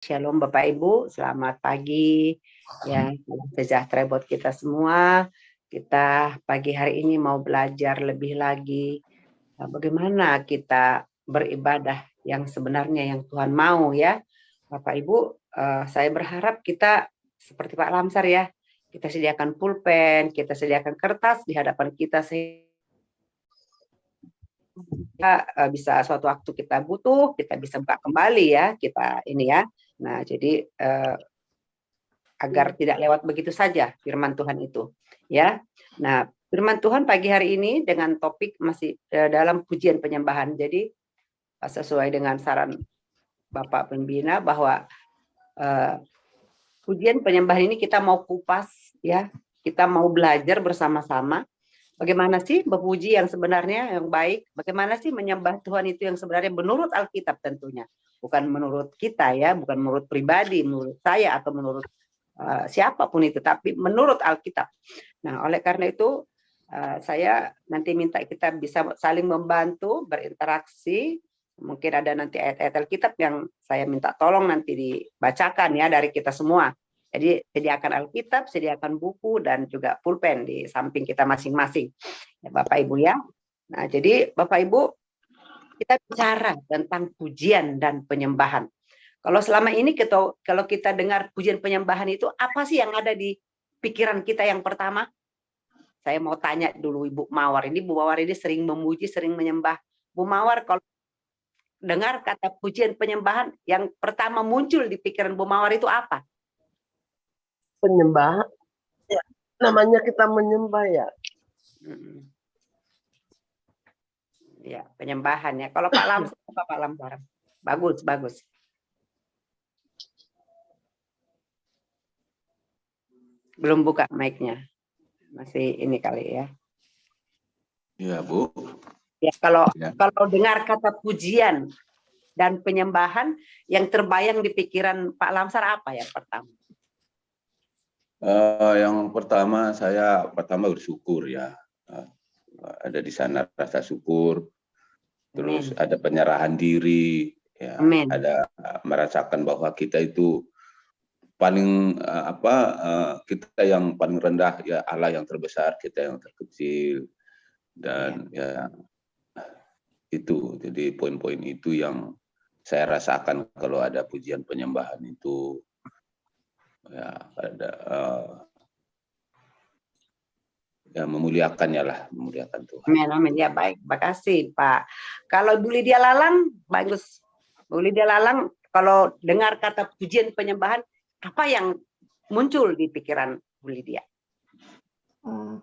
Shalom Bapak Ibu, selamat pagi. Ya, salam sejahtera buat kita semua. Kita pagi hari ini mau belajar lebih lagi bagaimana kita beribadah yang sebenarnya yang Tuhan mau ya. Bapak Ibu, saya berharap kita seperti Pak Lamsar ya. Kita sediakan pulpen, kita sediakan kertas di hadapan kita sehingga bisa suatu waktu kita butuh, kita bisa buka kembali ya, kita ini ya. Nah, jadi agar tidak lewat begitu saja firman Tuhan itu ya. Nah, firman Tuhan pagi hari ini dengan topik masih dalam pujian penyembahan. Jadi sesuai dengan saran Bapak Pembina bahwa pujian penyembahan ini kita mau kupas ya, kita mau belajar bersama-sama bagaimana sih memuji yang sebenarnya yang baik, bagaimana sih menyembah Tuhan itu yang sebenarnya menurut Alkitab tentunya, bukan menurut kita ya, bukan menurut pribadi, menurut saya atau menurut siapapun itu, tapi menurut Alkitab. Nah, oleh karena itu saya nanti minta kita bisa saling membantu, berinteraksi. Mungkin ada nanti ayat-ayat Alkitab yang saya minta tolong nanti dibacakan ya dari kita semua. Jadi sediakan Alkitab, sediakan buku dan juga pulpen di samping kita masing-masing, ya, Bapak Ibu ya. Nah, jadi Bapak Ibu kita bicara tentang pujian dan penyembahan. Kalau selama ini kalau kita dengar pujian penyembahan itu apa sih yang ada di pikiran kita yang pertama? Saya mau tanya dulu Ibu Mawar. Ini Bu Mawar ini sering memuji, sering menyembah. Bu Mawar kalau dengar kata pujian penyembahan yang pertama muncul di pikiran Bu Mawar itu apa? Penyembah, ya, namanya kita menyembah ya. Ya, penyembahan ya. Kalau Pak Lamsar, apa Pak Lamsar? Bagus, bagus. Belum buka mic-nya. Masih ini kali ya. Ya, Bu. Ya, kalau dengar kata pujian dan penyembahan yang terbayang di pikiran Pak Lamsar apa yang pertama? Yang pertama saya bersyukur ya. Ada di sana rasa syukur, terus ada penyerahan diri, ya. Ada merasakan bahwa kita itu paling kita yang paling rendah ya, Allah yang terbesar, kita yang terkecil, dan ya itu. Jadi poin-poin itu yang saya rasakan kalau ada pujian penyembahan itu. Ya, ada ya memuliakannya lah, memuliakan Tuhan. Amin, ya baik, makasih Pak. Kalau Bu Lydia Lalang, bagus. Bu Lydia Lalang, kalau dengar kata pujian penyembahan, apa yang muncul di pikiran Bu Lydia?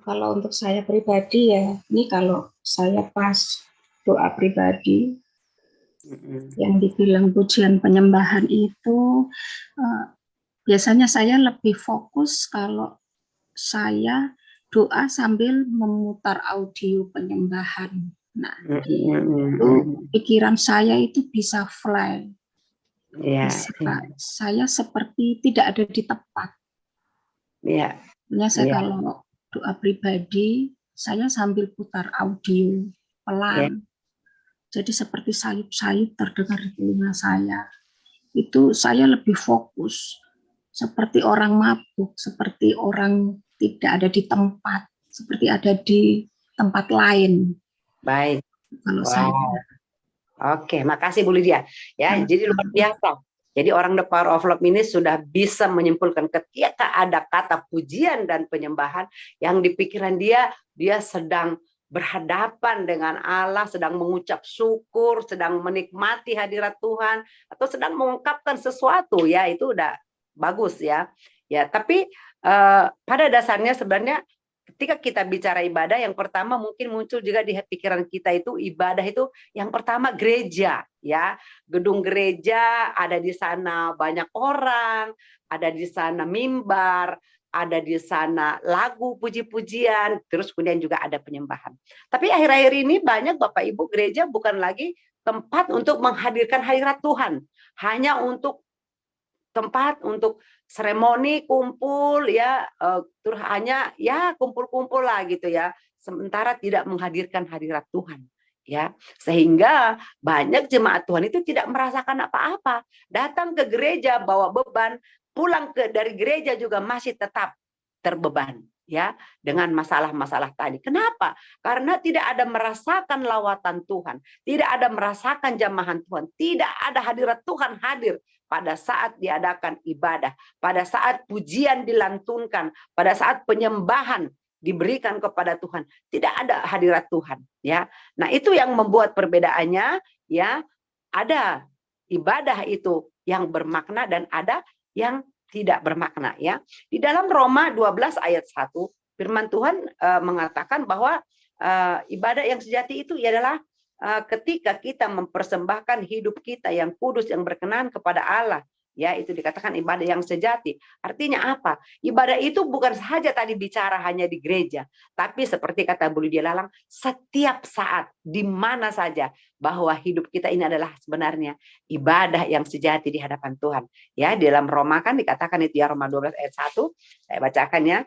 Kalau untuk saya pribadi ya, ini kalau saya pas doa pribadi, yang dibilang pujian penyembahan itu, biasanya saya lebih fokus kalau saya doa sambil memutar audio penyembahan. Nah, itu pikiran saya itu bisa fly. Saya seperti tidak ada di tempat. Saya kalau doa pribadi, saya sambil putar audio pelan. Jadi seperti sayup-sayup terdengar di telinga saya. Itu saya lebih fokus. Seperti orang mabuk, seperti orang tidak ada di tempat, seperti ada di tempat lain. Baik. Kalau saya. Oke, makasih Bu Lydia. Ya, jadi luar biasa. Jadi orang The Power of Love ini sudah bisa menyimpulkan ketika ada kata pujian dan penyembahan yang di pikiran dia sedang berhadapan dengan Allah, sedang mengucap syukur, sedang menikmati hadirat Tuhan, atau sedang mengungkapkan sesuatu ya, itu udah bagus ya. Ya, tapi pada dasarnya sebenarnya ketika kita bicara ibadah, yang pertama mungkin muncul juga di pikiran kita itu ibadah itu yang pertama gereja ya, gedung gereja, ada di sana banyak orang, ada di sana mimbar, ada di sana lagu puji-pujian, terus kemudian juga ada penyembahan. Tapi akhir-akhir ini banyak Bapak Ibu gereja bukan lagi tempat untuk menghadirkan hadirat Tuhan, hanya untuk tempat untuk seremoni kumpul ya, terus hanya ya kumpul-kumpul lah gitu ya, sementara tidak menghadirkan hadirat Tuhan. ya, sehingga banyak jemaat Tuhan itu tidak merasakan apa-apa, datang ke gereja bawa beban, pulang dari gereja juga masih tetap terbeban, ya, dengan masalah-masalah tadi. Kenapa? Karena tidak ada merasakan lawatan Tuhan, tidak ada merasakan jamahan Tuhan, tidak ada hadirat Tuhan hadir pada saat diadakan ibadah, pada saat pujian dilantunkan, pada saat penyembahan diberikan kepada Tuhan, tidak ada hadirat Tuhan, ya. Nah, itu yang membuat perbedaannya, ya. Ada ibadah itu yang bermakna dan ada yang tidak bermakna, ya. Di dalam Roma 12 ayat 1 firman Tuhan mengatakan bahwa ibadah yang sejati itu adalah ketika kita mempersembahkan hidup kita yang kudus, yang berkenan kepada Allah, ya, itu dikatakan ibadah yang sejati. Artinya apa? Ibadah itu bukan saja tadi bicara hanya di gereja, tapi seperti kata Bu Lydia Lalang, setiap saat, di mana saja, bahwa hidup kita ini adalah sebenarnya ibadah yang sejati di hadapan Tuhan. Ya, di dalam Roma kan dikatakan itu, ya, Roma 12 ayat 1, saya bacakan, ya.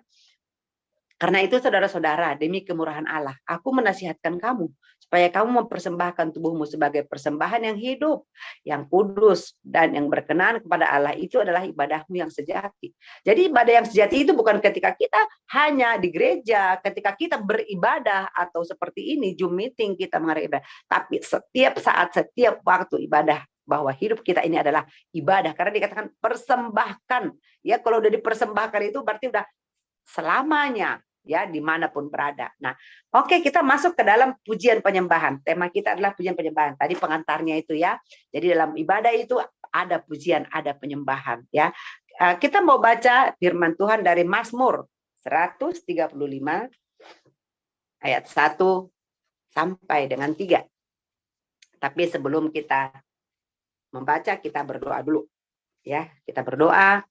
Karena itu saudara-saudara, demi kemurahan Allah, aku menasihatkan kamu supaya kamu mempersembahkan tubuhmu sebagai persembahan yang hidup, yang kudus, dan yang berkenan kepada Allah. Itu adalah ibadahmu yang sejati. Jadi ibadah yang sejati itu bukan ketika kita hanya di gereja, ketika kita beribadah, atau seperti ini, Zoom meeting kita mengadakan ibadah. Tapi setiap saat, setiap waktu ibadah, bahwa hidup kita ini adalah ibadah. Karena dikatakan persembahkan. Ya, kalau udah dipersembahkan itu berarti udah selamanya, ya, dimanapun berada. Nah, oke, kita masuk ke dalam pujian penyembahan. Tema kita adalah pujian penyembahan. Tadi pengantarnya itu, ya. Jadi dalam ibadah itu ada pujian, ada penyembahan, ya. Kita mau baca firman Tuhan dari Mazmur 135 ayat 1 sampai dengan 3. Tapi sebelum kita membaca, kita berdoa dulu, ya. Kita berdoa.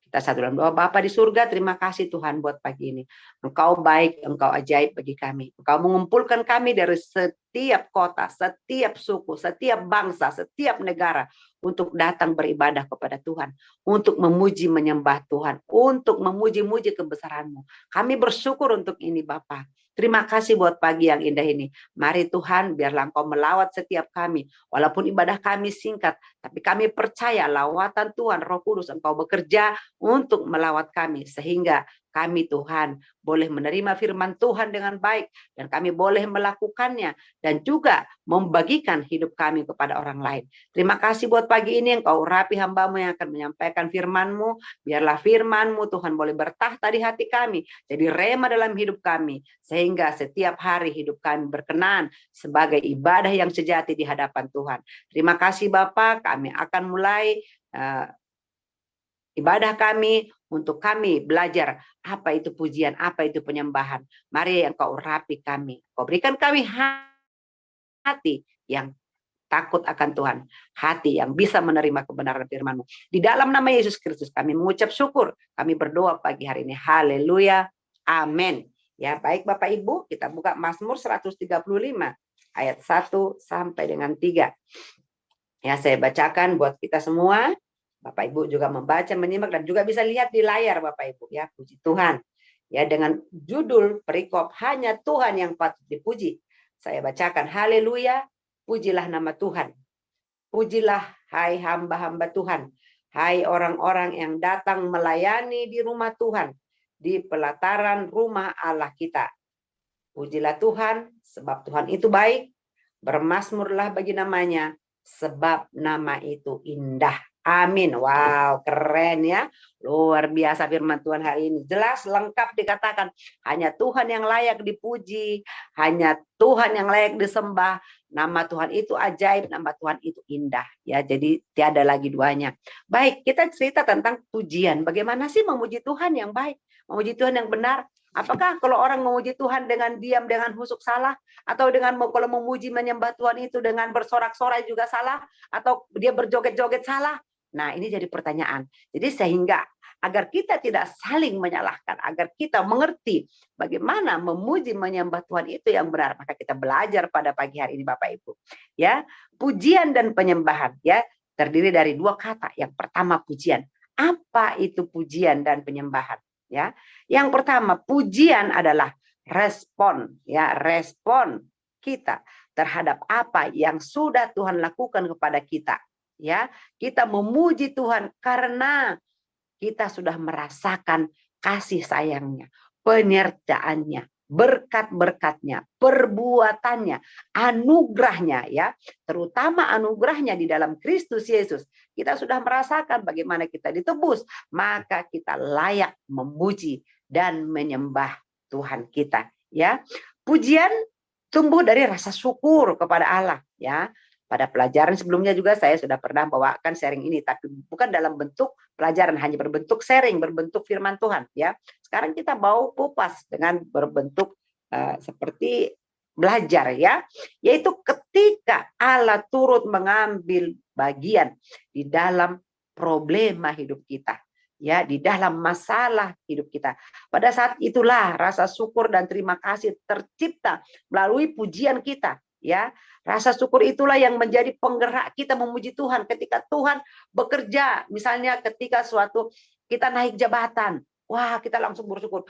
Kita satu dalam doa. Bapa di surga, terima kasih Tuhan buat pagi ini. Engkau baik, Engkau ajaib bagi kami. Engkau mengumpulkan kami dari setiap kota, setiap suku, setiap bangsa, setiap negara untuk datang beribadah kepada Tuhan, untuk memuji menyembah Tuhan, untuk memuji-muji kebesaran-Mu. Kami bersyukur untuk ini, Bapa. Terima kasih buat pagi yang indah ini. Mari Tuhan, biarlah Engkau melawat setiap kami. Walaupun ibadah kami singkat, tapi kami percaya lawatan Tuhan, Roh Kudus, Engkau bekerja untuk melawat kami. Sehingga kami, Tuhan, boleh menerima firman Tuhan dengan baik. Dan kami boleh melakukannya. Dan juga membagikan hidup kami kepada orang lain. Terima kasih buat pagi ini, Engkau urapi hamba-Mu yang akan menyampaikan firman-Mu. Biarlah firman-Mu, Tuhan, boleh bertahta di hati kami. Jadi rema dalam hidup kami. Sehingga setiap hari hidup kami berkenan sebagai ibadah yang sejati di hadapan Tuhan. Terima kasih Bapak, kami akan mulai ibadah kami untuk kami belajar apa itu pujian, apa itu penyembahan. Mari Engkau urapi kami. Engkau berikan kami hati yang takut akan Tuhan. Hati yang bisa menerima kebenaran firman-Mu. Di dalam nama Yesus Kristus kami mengucap syukur. Kami berdoa pagi hari ini. Haleluya. Amin. Ya, baik Bapak Ibu, kita buka Mazmur 135 ayat 1 sampai dengan 3. Ya, saya bacakan buat kita semua. Bapak Ibu juga membaca, menyimak, dan juga bisa lihat di layar Bapak Ibu, ya. Puji Tuhan. Ya, dengan judul perikop hanya Tuhan yang patut dipuji. Saya bacakan, haleluya, pujilah nama Tuhan. Pujilah hai hamba-hamba Tuhan. Hai orang-orang yang datang melayani di rumah Tuhan, di pelataran rumah Allah kita. Pujilah Tuhan, sebab Tuhan itu baik. Bermazmurlah bagi namanya, sebab nama itu indah. Amin. Wow, keren ya. Luar biasa firman Tuhan hari ini. Jelas, lengkap dikatakan. Hanya Tuhan yang layak dipuji. Hanya Tuhan yang layak disembah. Nama Tuhan itu ajaib. Nama Tuhan itu indah. Ya, jadi tiada lagi duanya. Baik, kita cerita tentang pujian. Bagaimana sih memuji Tuhan yang baik? Memuji Tuhan yang benar. Apakah kalau orang memuji Tuhan dengan diam, dengan husuk salah? Atau dengan kalau memuji menyembah Tuhan itu dengan bersorak-sorai juga salah? Atau dia berjoget-joget salah? Nah, ini jadi pertanyaan. Jadi sehingga agar kita tidak saling menyalahkan, agar kita mengerti bagaimana memuji menyembah Tuhan itu yang benar, maka kita belajar pada pagi hari ini Bapak Ibu. Ya, pujian dan penyembahan ya terdiri dari dua kata. Yang pertama pujian. Apa itu pujian dan penyembahan? Ya, yang pertama pujian adalah respon, ya respon kita terhadap apa yang sudah Tuhan lakukan kepada kita. Ya, kita memuji Tuhan karena kita sudah merasakan kasih sayangnya, penyertaannya, berkat-berkatnya, perbuatannya, anugerahnya, ya, terutama anugerahnya di dalam Kristus Yesus. Kita sudah merasakan bagaimana kita ditebus, maka kita layak memuji dan menyembah Tuhan kita, ya. Pujian tumbuh dari rasa syukur kepada Allah, ya. Pada pelajaran sebelumnya juga saya sudah pernah bawakan sharing ini, tapi bukan dalam bentuk pelajaran, hanya berbentuk sharing, berbentuk firman Tuhan, ya. Sekarang kita bawa kupas dengan berbentuk seperti belajar, ya, yaitu ketika Allah turut mengambil bagian di dalam problema hidup kita, ya, di dalam masalah hidup kita. Pada saat itulah rasa syukur dan terima kasih tercipta melalui pujian kita, ya. Rasa syukur itulah yang menjadi penggerak kita memuji Tuhan ketika Tuhan bekerja. Misalnya ketika suatu kita naik jabatan, wah, kita langsung bersyukur,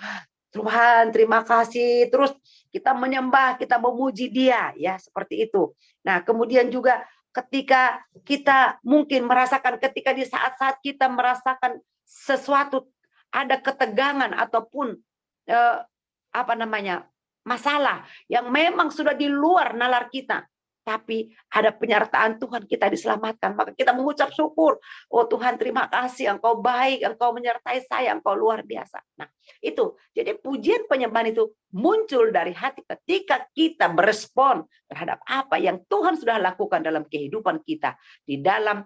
Tuhan terima kasih, terus kita menyembah, kita memuji Dia, ya, seperti itu. Nah, kemudian juga ketika kita mungkin merasakan, ketika di saat-saat kita merasakan sesuatu, ada ketegangan ataupun masalah yang memang sudah di luar nalar kita, tapi ada penyertaan Tuhan, kita diselamatkan, maka kita mengucap syukur. Oh Tuhan, terima kasih, Engkau baik, Engkau menyertai saya, Engkau luar biasa. Nah, itu. Jadi pujian penyembahan itu muncul dari hati ketika kita berespon terhadap apa yang Tuhan sudah lakukan dalam kehidupan kita, di dalam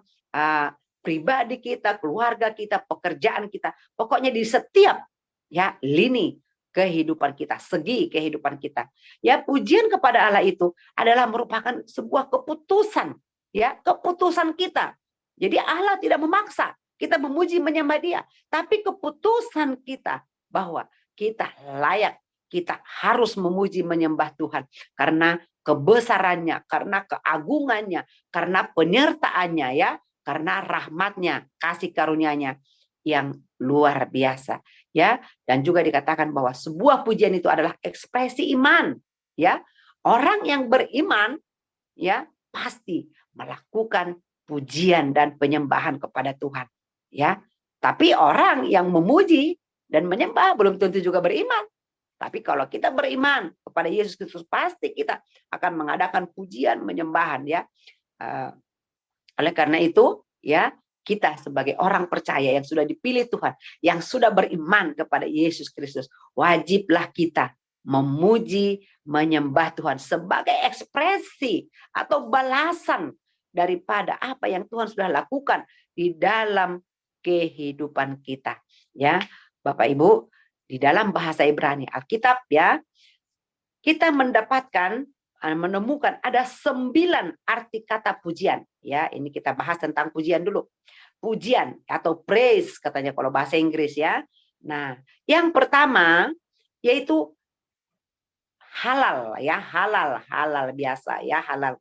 pribadi kita, keluarga kita, pekerjaan kita, pokoknya di setiap, ya, lini kehidupan kita, segi kehidupan kita. Ya, pujian kepada Allah itu adalah merupakan sebuah keputusan, ya, keputusan kita. Jadi Allah tidak memaksa kita memuji menyembah Dia, tapi keputusan kita bahwa kita layak, kita harus memuji menyembah Tuhan karena kebesarannya, karena keagungannya, karena penyertaannya, ya, karena rahmatnya, kasih karunia-Nya yang luar biasa, ya. Dan juga dikatakan bahwa sebuah pujian itu adalah ekspresi iman, ya. Orang yang beriman, ya, pasti melakukan pujian dan penyembahan kepada Tuhan, ya. Tapi orang yang memuji dan menyembah belum tentu juga beriman. Tapi kalau kita beriman kepada Yesus Kristus, pasti kita akan mengadakan pujian menyembahan, ya. Oleh karena itu, ya, kita sebagai orang percaya yang sudah dipilih Tuhan, yang sudah beriman kepada Yesus Kristus, wajiblah kita memuji, menyembah Tuhan sebagai ekspresi atau balasan daripada apa yang Tuhan sudah lakukan di dalam kehidupan kita. Ya, Bapak Ibu, di dalam bahasa Ibrani Alkitab, ya, kita menemukan ada 9 arti kata pujian. Ya, ini kita bahas tentang pujian dulu. Pujian atau praise katanya kalau bahasa Inggris, ya. Nah, yang pertama yaitu halal, ya, halal biasa, ya, halal.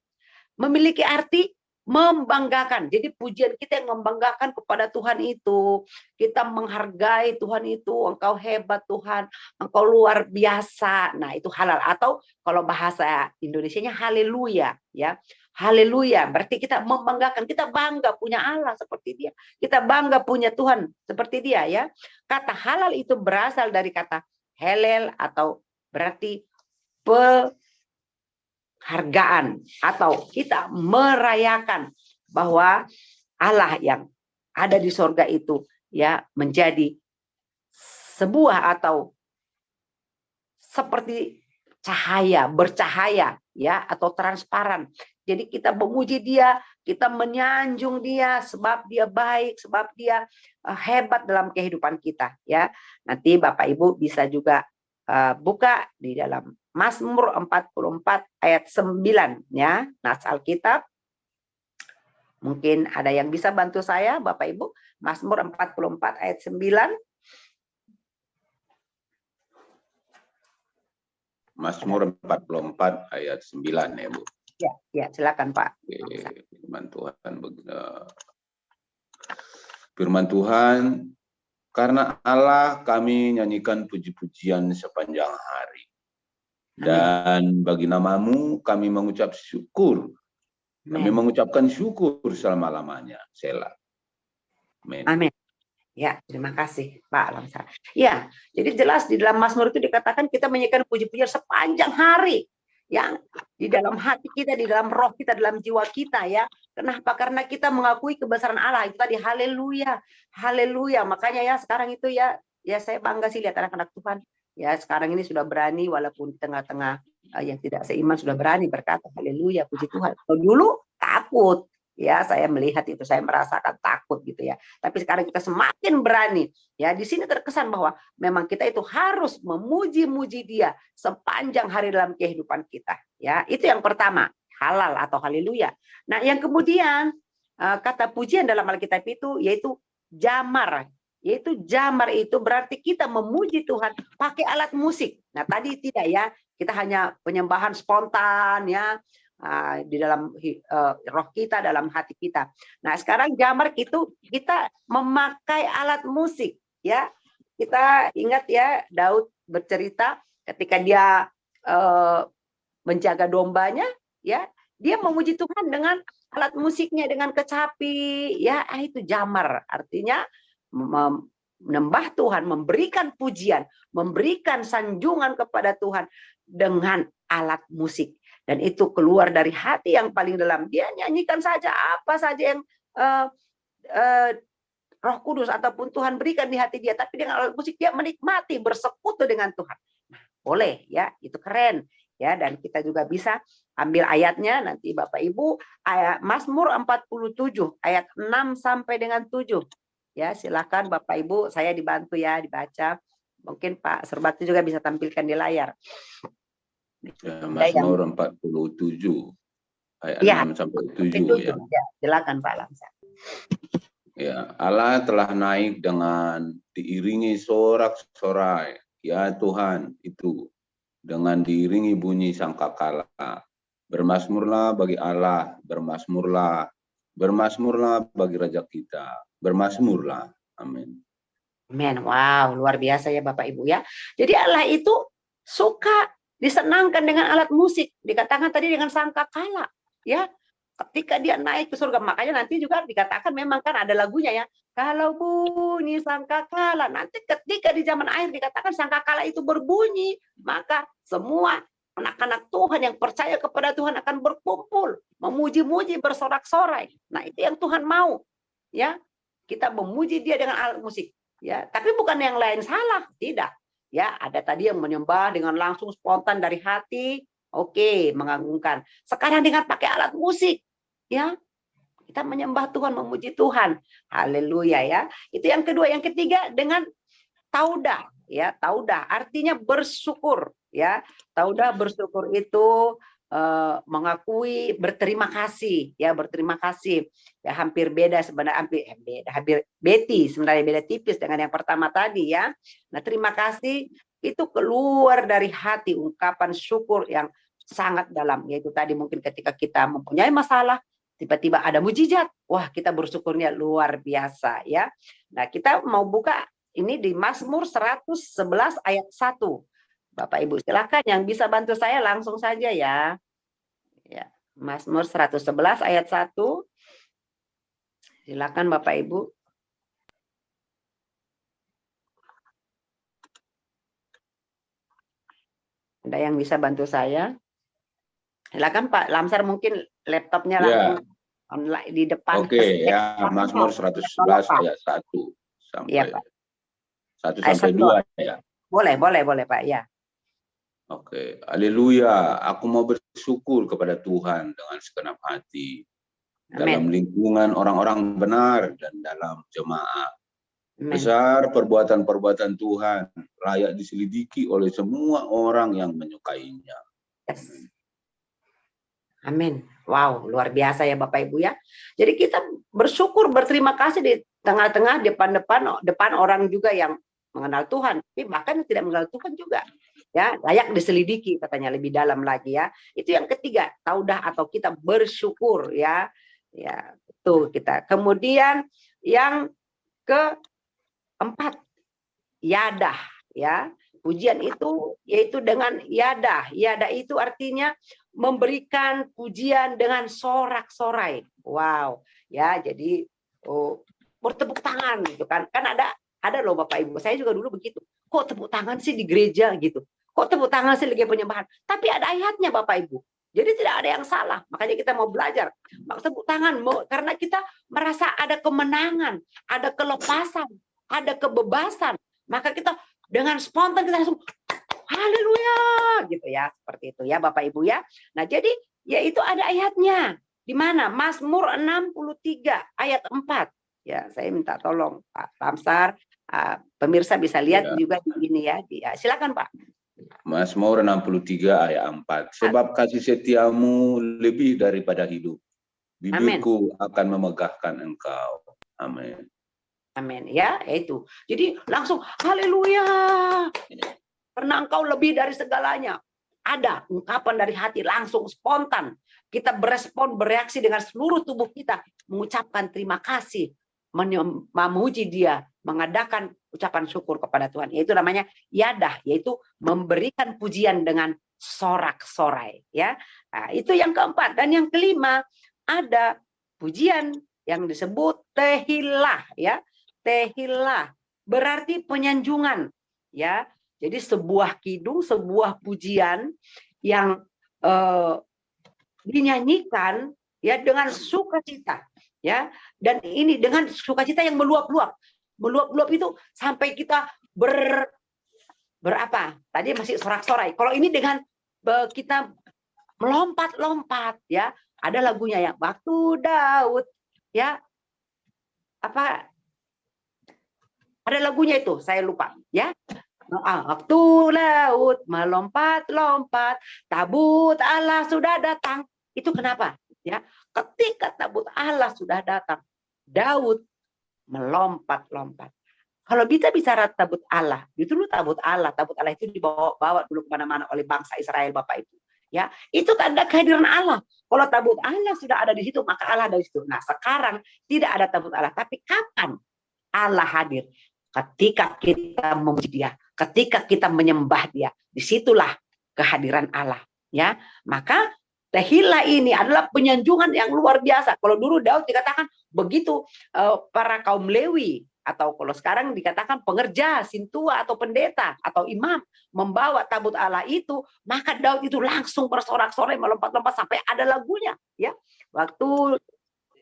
Memiliki arti membanggakan. Jadi pujian kita yang membanggakan kepada Tuhan itu, kita menghargai Tuhan itu, Engkau hebat Tuhan, Engkau luar biasa. Nah, itu halal, atau kalau bahasa Indonesianya haleluya, ya. Haleluya, berarti kita membanggakan, kita bangga punya Allah seperti Dia. Kita bangga punya Tuhan seperti Dia, ya. Kata halal itu berasal dari kata helel, atau berarti penghargaan, atau kita merayakan bahwa Allah yang ada di sorga itu, ya, menjadi sebuah atau seperti cahaya, bercahaya, ya, atau transparan. Jadi kita memuji Dia, kita menyanjung Dia sebab Dia baik, sebab Dia hebat dalam kehidupan kita, ya. Nanti Bapak Ibu bisa juga buka di dalam Mazmur 44 ayat 9, ya, nas Alkitab. Mungkin ada yang bisa bantu saya, Bapak Ibu. Mazmur 44 ayat 9. Mazmur 44 ayat 9, ya, Bu. Ya, silakan Pak. Firman Tuhan, firman Tuhan, karena Allah kami nyanyikan puji-pujian sepanjang hari. Dan bagi namamu kami mengucap syukur. Kami mengucapkan syukur selama-lamanya. Selah. Amin. Amin. Ya, terima kasih Pak Lamsar. Ya, jadi jelas di dalam Mazmur itu dikatakan kita menyanyikan puji-pujian sepanjang hari. Yang di dalam hati kita, di dalam roh kita, dalam jiwa kita ya. Kenapa? Karena kita mengakui kebesaran Allah. Itu tadi haleluya. Haleluya. Makanya ya sekarang itu ya saya bangga sih lihat anak-anak Tuhan. Ya, sekarang ini sudah berani walaupun di tengah-tengah yang tidak seiman sudah berani berkata haleluya, puji Tuhan. Kalau dulu takut. Ya, saya melihat itu, saya merasakan takut gitu ya. Tapi sekarang kita semakin berani. Ya, di sini terkesan bahwa memang kita itu harus memuji-muji Dia sepanjang hari dalam kehidupan kita. Ya, itu yang pertama, halal atau haleluya. Nah, yang kemudian kata pujian dalam Alkitab itu yaitu jamar. Yaitu jamar itu berarti kita memuji Tuhan pakai alat musik. Nah, tadi tidak ya, kita hanya penyembahan spontan ya. Di dalam roh kita, dalam hati kita. Nah, sekarang jamar itu kita memakai alat musik, ya. Kita ingat ya, Daud bercerita ketika dia menjaga dombanya, ya, dia memuji Tuhan dengan alat musiknya, dengan kecapi, ya, itu jamar. Artinya menyembah Tuhan, memberikan pujian, memberikan sanjungan kepada Tuhan dengan alat musik. Dan itu keluar dari hati yang paling dalam. Dia nyanyikan saja apa saja yang Roh Kudus ataupun Tuhan berikan di hati dia. Tapi dengan alat musik dia menikmati, bersekutu dengan Tuhan. Nah, boleh ya, itu keren. Ya, dan kita juga bisa ambil ayatnya nanti Bapak Ibu, ayat Mazmur 47 ayat 6 sampai dengan 7. Ya, silakan Bapak Ibu, saya dibantu ya dibaca. Mungkin Pak Serbatu juga bisa tampilkan di layar. Ya, Mazmur 47 ayat ya, 6 sampai 7 ya. Silakan Pak Lamsar. Ya, Allah telah naik dengan diiringi sorak-sorai. Ya Tuhan, itu dengan diiringi bunyi sangkakala. Bermasmurlah bagi Allah, bermasmurlah. Bermasmurlah bagi Raja kita. Bermasmurlah. Amin. Amin. Wow, luar biasa ya Bapak Ibu ya. Jadi Allah itu suka disenangkan dengan alat musik, dikatakan tadi dengan sangkakala, ya. Ketika dia naik ke surga, makanya nanti juga dikatakan memang kan ada lagunya ya. Kalau bunyi sangkakala, nanti ketika di zaman akhir dikatakan sangkakala itu berbunyi, maka semua anak-anak Tuhan yang percaya kepada Tuhan akan berkumpul, memuji-muji, bersorak-sorai. Nah, itu yang Tuhan mau, ya. Kita memuji Dia dengan alat musik, ya. Tapi bukan yang lain salah, tidak. Ya, ada tadi yang menyembah dengan langsung spontan dari hati, oke, mengagungkan. Sekarang dengan pakai alat musik, ya, kita menyembah Tuhan, memuji Tuhan, haleluya ya. Itu yang kedua. Yang ketiga dengan taudah, ya, taudah artinya bersyukur, ya. Taudah bersyukur itu mengakui berterima kasih, ya, berterima kasih. Ya, hampir beda sebenarnya, hampir beti sebenarnya, beda tipis dengan yang pertama tadi ya. Nah, terima kasih itu keluar dari hati, ungkapan syukur yang sangat dalam, yaitu tadi mungkin ketika kita mempunyai masalah tiba-tiba ada mujizat, wah kita bersyukurnya luar biasa ya. Nah, kita mau buka ini di Mazmur 111 ayat 1. Bapak Ibu silakan yang bisa bantu saya langsung saja ya. Ya, Mazmur 111 ayat 1. Silakan Bapak Ibu. Ada yang bisa bantu saya? Silakan Pak Lamsar, mungkin laptopnya langsung online di depan. Oke, ya, Mazmur 111 ayat 1 sampai ya, Pak. 1 sampai 2 ya. Boleh Pak ya. Oke, haleluya. Aku mau bersyukur kepada Tuhan dengan segenap hati. Dalam lingkungan orang-orang benar dan dalam jemaah. Besar perbuatan-perbuatan Tuhan, layak diselidiki oleh semua orang yang menyukainya. Yes. Amin. Wow, luar biasa ya Bapak Ibu ya. Jadi kita bersyukur, berterima kasih di tengah-tengah, depan orang juga yang mengenal Tuhan, tapi bahkan yang tidak mengenal Tuhan juga. Ya, layak diselidiki katanya lebih dalam lagi ya. Itu yang ketiga, taudah atau kita bersyukur ya. Ya, itu kita. Kemudian yang keempat, yadah ya. Pujian itu yaitu dengan yadah. Yadah itu artinya memberikan pujian dengan sorak-sorai. Wow, ya jadi bertepuk tangan gitu kan. Kan ada loh Bapak Ibu. Saya juga dulu begitu. Kok tepuk tangan sih di gereja gitu? Kok tepuk tangan sih lagi penyembahan? Tapi ada ayatnya Bapak Ibu. Jadi tidak ada yang salah. Makanya kita mau belajar. Tepuk tangan karena kita merasa ada kemenangan, ada kelepasan, ada kebebasan. Maka kita dengan spontan kita langsung haleluya gitu ya, seperti itu ya Bapak Ibu ya. Nah, jadi ya itu ada ayatnya. Di mana? Mazmur 63 ayat 4. Ya, saya minta tolong Pak Lamsar, pemirsa bisa lihat juga di ini ya. Silakan Pak. Mazmur 63 ayat 4. Sebab kasih setiamu lebih daripada hidup. Bibirku akan memegahkan engkau. Amin. Amin ya, itu. Jadi langsung haleluya. Karena engkau lebih dari segalanya. Ada ungkapan dari hati langsung spontan. Kita berespon, bereaksi dengan seluruh tubuh kita, mengucapkan terima kasih, memuji Dia, mengadakan ucapan syukur kepada Tuhan. Itu namanya yadah, yaitu memberikan pujian dengan sorak-sorai ya. Nah, itu yang keempat. Dan yang kelima ada pujian yang disebut tehillah ya. Tehillah berarti penyanjungan ya. Jadi sebuah kidung, sebuah pujian yang dinyanyikan ya dengan sukacita ya. Dan ini dengan sukacita yang meluap-luap. Meluap-luap itu sampai kita berapa? Tadi masih sorak-sorai. Kalau ini dengan kita melompat-lompat ya. Ada lagunya ya, waktu Daud ya. Apa? Ada lagunya itu, saya lupa ya. Waktu Daud melompat-lompat, tabut Allah sudah datang. Itu kenapa? Ya, ketika tabut Allah sudah datang, Daud melompat-lompat. Kalau kita bicara tabut Allah, itu dulu tabut Allah itu dibawa dulu kemana-mana oleh bangsa Israel Bapak Ibu. Ya, itu tanda kehadiran Allah. Kalau tabut Allah sudah ada di situ, maka Allah ada di situ. Nah, sekarang tidak ada tabut Allah, tapi kapan Allah hadir? Ketika kita memuji Dia, ketika kita menyembah Dia, disitulah kehadiran Allah. Ya, maka tehillah ini adalah penyanjungan yang luar biasa. Kalau dulu Daud dikatakan begitu para kaum Lewi, atau kalau sekarang dikatakan pengerja, sintua atau pendeta atau imam membawa tabut Allah itu, maka Daud itu langsung bersorak-sorai, melompat-lompat sampai ada lagunya. Ya, waktu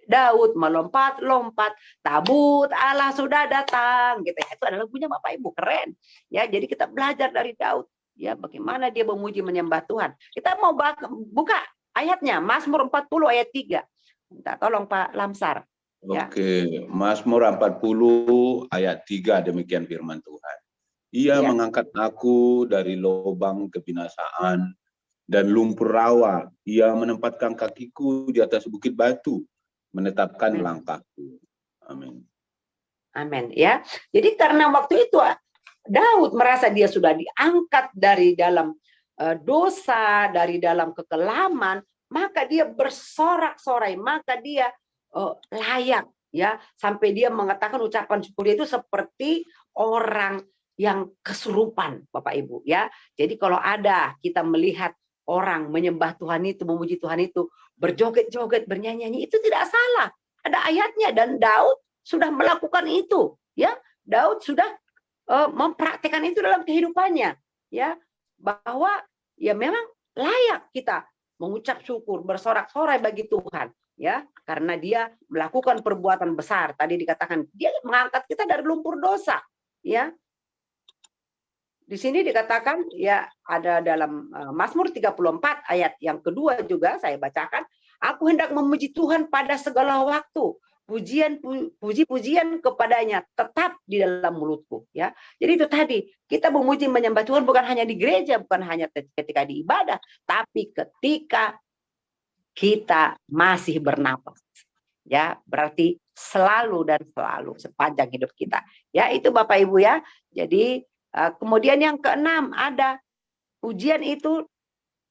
Daud melompat-lompat, tabut Allah sudah datang, gitu. Itu adalah lagunya Bapak Ibu, keren. Ya, jadi kita belajar dari Daud, ya bagaimana dia memuji menyembah Tuhan. Kita mau buka ayatnya, Mazmur 40 ayat 3. Minta tolong Pak Lamsar. Ya. Oke, Mazmur 40 ayat 3 demikian firman Tuhan. Ia mengangkat aku dari lubang kebinasaan dan lumpur rawa. Ia menempatkan kakiku di atas bukit batu, menetapkan langkahku. Amin. Amin ya. Jadi karena waktu itu Daud merasa dia sudah diangkat dari dalam dosa, dari dalam kekelaman, maka dia bersorak-sorai, maka dia layak ya, sampai dia mengatakan ucapan syukur itu seperti orang yang kesurupan Bapak Ibu ya. Jadi kalau ada kita melihat orang menyembah Tuhan itu, memuji Tuhan itu, berjoget-joget, bernyanyi-nyanyi, itu tidak salah. Ada ayatnya dan Daud sudah melakukan itu, ya. Daud sudah mempraktikkan itu dalam kehidupannya, ya. Bahwa ya memang layak kita mengucap syukur, bersorak-sorai bagi Tuhan, ya, karena dia melakukan perbuatan besar. Tadi dikatakan dia mengangkat kita dari lumpur dosa, ya. Di sini dikatakan ya ada dalam Mazmur 34 ayat yang kedua juga saya bacakan, aku hendak memuji Tuhan pada segala waktu, puji-pujian kepadanya tetap di dalam mulutku ya. Jadi itu tadi, kita memuji menyembah Tuhan bukan hanya di gereja, bukan hanya ketika di ibadah, tapi ketika kita masih bernapas. Ya, berarti selalu dan selalu sepanjang hidup kita. Ya, itu Bapak Ibu ya. Jadi kemudian yang keenam ada pujian itu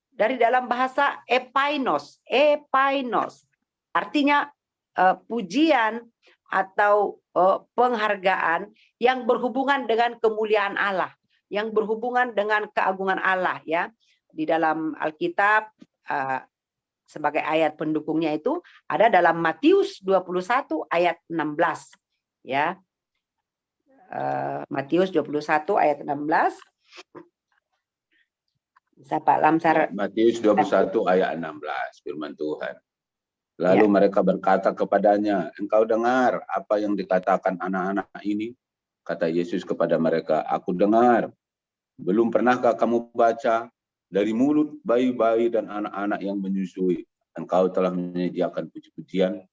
dari dalam bahasa epainos. Epainos artinya pujian atau penghargaan yang berhubungan dengan kemuliaan Allah. yang berhubungan dengan keagungan Allah ya. Di dalam Alkitab sebagai ayat pendukungnya itu ada dalam Matius 21 ayat 16 ya. Matius 21 ayat 16. Bisa Pak Lamsar. Matius 21 ayat 16 firman Tuhan. Lalu mereka berkata kepadanya, engkau dengar apa yang dikatakan anak-anak ini? Kata Yesus kepada mereka, aku dengar. Belum pernahkah kamu baca dari mulut bayi-bayi dan anak-anak yang menyusui, engkau telah menyediakan puji-pujian?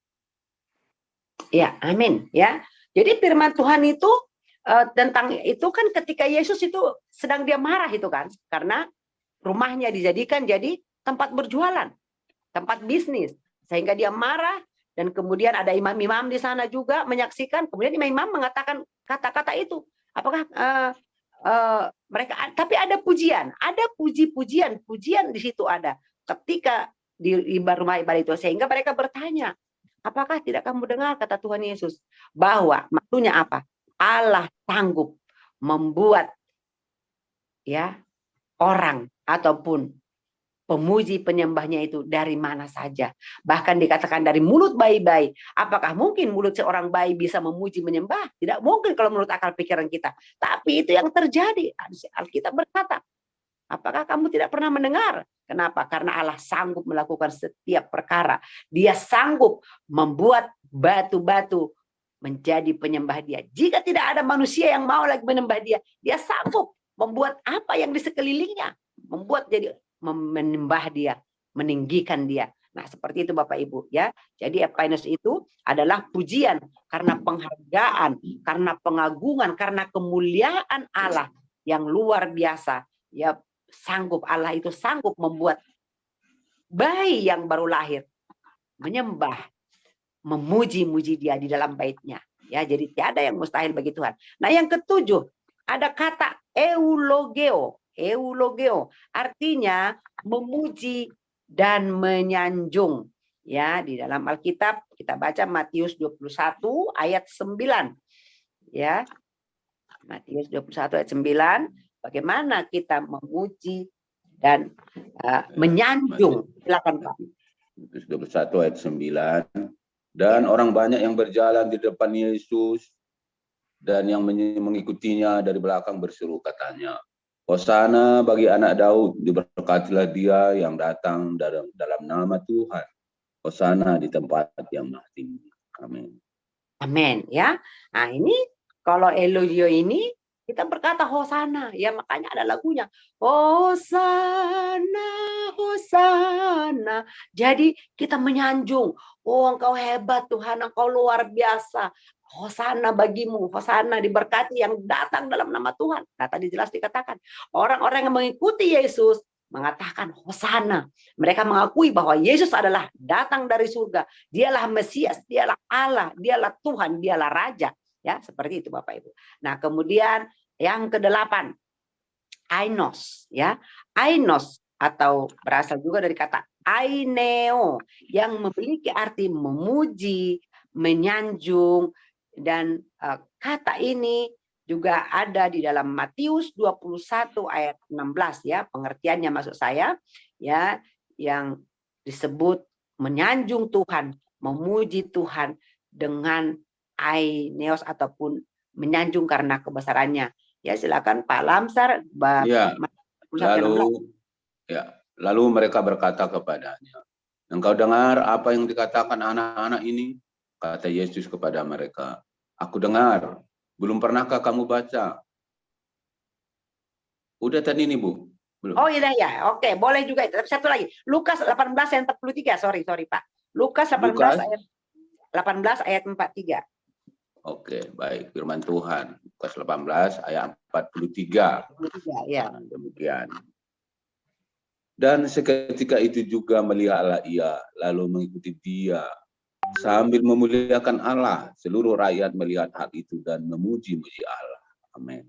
Ya, amin ya. Jadi firman Tuhan itu tentang itu kan ketika Yesus itu sedang dia marah itu kan, karena rumahnya dijadikan jadi tempat berjualan, tempat bisnis, sehingga dia marah. Dan kemudian ada imam-imam di sana juga menyaksikan. Kemudian imam-imam mengatakan kata-kata itu. Apakah mereka? Tapi ada pujian, ada puji-pujian, pujian di situ ada. Ketika di rumah ibadah itu, sehingga mereka bertanya, apakah tidak kamu dengar kata Tuhan Yesus bahwa maksudnya apa? Allah sanggup membuat ya orang ataupun pemuji penyembahnya itu dari mana saja. Bahkan dikatakan dari mulut bayi-bayi. Apakah mungkin mulut seorang bayi bisa memuji menyembah? Tidak mungkin kalau menurut akal pikiran kita. Tapi itu yang terjadi. Alkitab berkata, apakah kamu tidak pernah mendengar? Kenapa? Karena Allah sanggup melakukan setiap perkara. Dia sanggup membuat batu-batu menjadi penyembah dia. Jika tidak ada manusia yang mau lagi menyembah dia, dia sanggup membuat apa yang di sekelilingnya. Membuat jadi menyembah dia, meninggikan dia. Nah, seperti itu Bapak Ibu ya. Jadi Epainos itu adalah pujian karena penghargaan, karena pengagungan, karena kemuliaan Allah yang luar biasa. Ya, sanggup Allah itu sanggup membuat bayi yang baru lahir menyembah, memuji-muji dia di dalam baitnya. Ya, jadi tiada yang mustahil bagi Tuhan. Nah, yang ketujuh, ada kata eulogeo. Eulogeo artinya memuji dan menyanjung. Ya, di dalam Alkitab kita baca Matius 21 ayat 9. Ya. Matius 21 ayat 9, bagaimana kita memuji dan menyanjung. Silakan Pak. Matius 21 ayat 9. Dan orang banyak yang berjalan di depan Yesus dan yang mengikutinya dari belakang berseru katanya, Hosana bagi anak Daud, diberkatilah dia yang datang dalam nama Tuhan. Hosana di tempat yang maha tinggi. Amin. Amin ya. Nah, ini kalau elogio ini kita berkata Hosana, ya makanya ada lagunya. Hosana, Hosana. Jadi kita menyanjung. Oh, engkau hebat Tuhan, engkau luar biasa. Hosana bagimu, Hosana diberkati yang datang dalam nama Tuhan. Nah, tadi jelas dikatakan, orang-orang yang mengikuti Yesus mengatakan Hosana. Mereka mengakui bahwa Yesus adalah datang dari surga. Dialah Mesias, dialah Allah, dialah Tuhan, dialah Raja. Ya, seperti itu Bapak Ibu. Nah, kemudian yang ke-8, ainos, ya. Ainos atau berasal juga dari kata aineo yang memiliki arti memuji, menyanjung. Dan kata ini juga ada di dalam Matius 21 ayat 16 ya, pengertiannya maksud saya ya, yang disebut menyanjung Tuhan, memuji Tuhan dengan aineos ataupun menyanjung karena kebesarannya. Ya, silakan Pak Lamsar. Ya, lalu mereka berkata kepadanya, engkau dengar apa yang dikatakan anak-anak ini? Kata Yesus kepada mereka, aku dengar. Belum pernahkah kamu baca? Udah tadi nih Bu. Belum. Oh iya ya, oke, boleh juga. Tapi satu lagi, Lukas 18 ayat 43. Sorry Pak. Lukas 18 ayat 43. Oke, baik. Firman Tuhan. Lukas 18 ayat 43. Ya. Nah, demikian. Dan seketika itu juga melihatlah ia, lalu mengikuti dia. Sambil memuliakan Allah, seluruh rakyat melihat hal itu dan memuji-muji Allah. Amin.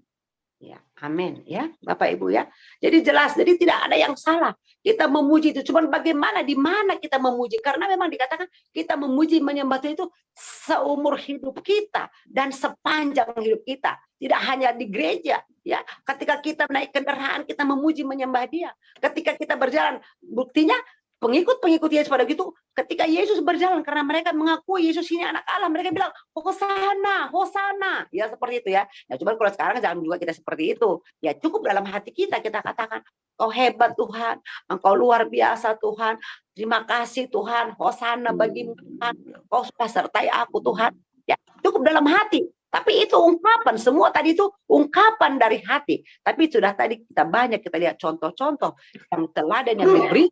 Ya, amin ya, Bapak Ibu ya. Jadi jelas, jadi tidak ada yang salah. Kita memuji itu, cuman bagaimana, di mana kita memuji? Karena memang dikatakan kita memuji, menyembah Tuhan itu seumur hidup kita dan sepanjang hidup kita. Tidak hanya di gereja, Ya, ketika kita naik kendaraan, kita memuji menyembah Dia. Ketika kita berjalan, buktinya pengikut-pengikut Yesus pada gitu, ketika Yesus berjalan karena mereka mengakui Yesus ini anak Allah, mereka bilang Hosana, Hosana. Ya seperti itu ya. Nah, cuman kalau sekarang jangan juga kita seperti itu. Ya cukup dalam hati kita katakan, Kau hebat Tuhan, Engkau luar biasa Tuhan. Terima kasih Tuhan, Hosana bagimu Tuhan. Kau sudah sertai aku Tuhan. Ya, cukup dalam hati. Tapi itu ungkapan, semua tadi itu ungkapan dari hati. Tapi sudah tadi kita lihat contoh-contoh yang teladan yang diberi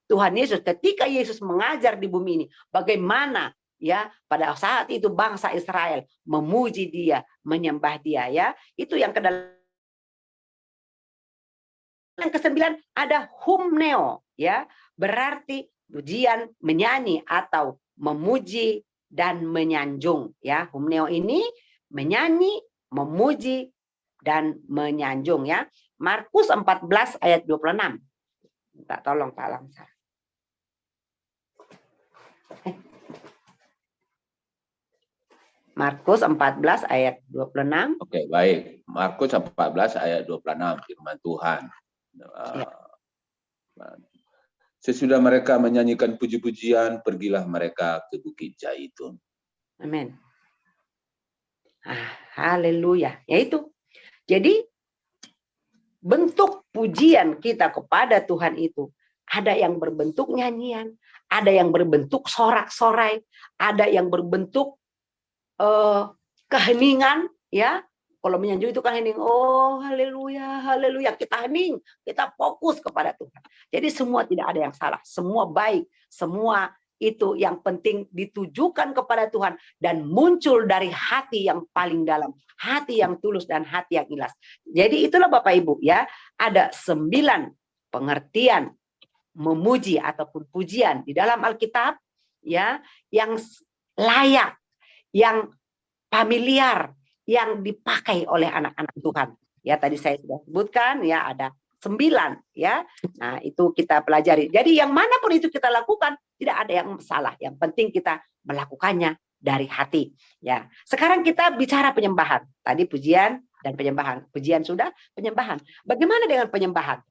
Tuhan Yesus ketika Yesus mengajar di bumi ini. Bagaimana ya pada saat itu bangsa Israel memuji Dia, menyembah Dia ya. Itu yang ke-8. Yang ke-9 ada humneo ya, berarti pujian, menyanyi atau memuji dan menyanjung ya. Humneo ini menyanyi, memuji dan menyanjung ya. Markus 14 ayat 26. Minta tolong Pak Lamsar. Markus 14 ayat 26. Oke, baik. Markus 14 ayat 26 firman Tuhan. Sesudah mereka menyanyikan puji-pujian, pergilah mereka ke Bukit Zaitun. Amin. Haleluya. Yaitu. Jadi bentuk pujian kita kepada Tuhan itu ada yang berbentuk nyanyian, ada yang berbentuk sorak-sorai, ada yang berbentuk keheningan ya. Kalau menyanjung itu kan hening, oh haleluya, haleluya, kita hening, kita fokus kepada Tuhan. Jadi semua tidak ada yang salah, semua baik, semua itu yang penting ditujukan kepada Tuhan dan muncul dari hati yang paling dalam, hati yang tulus dan hati yang ikhlas. Jadi itulah Bapak Ibu ya, ada 9 pengertian memuji ataupun pujian di dalam Alkitab ya, yang layak, yang familiar, yang dipakai oleh anak-anak Tuhan. Ya tadi saya sudah sebutkan ya ada 9 ya. Nah, itu kita pelajari. Jadi yang manapun itu kita lakukan tidak ada yang salah. Yang penting kita melakukannya dari hati. Ya. Sekarang kita bicara penyembahan. Tadi pujian dan penyembahan. Pujian sudah, penyembahan. Bagaimana dengan penyembahan?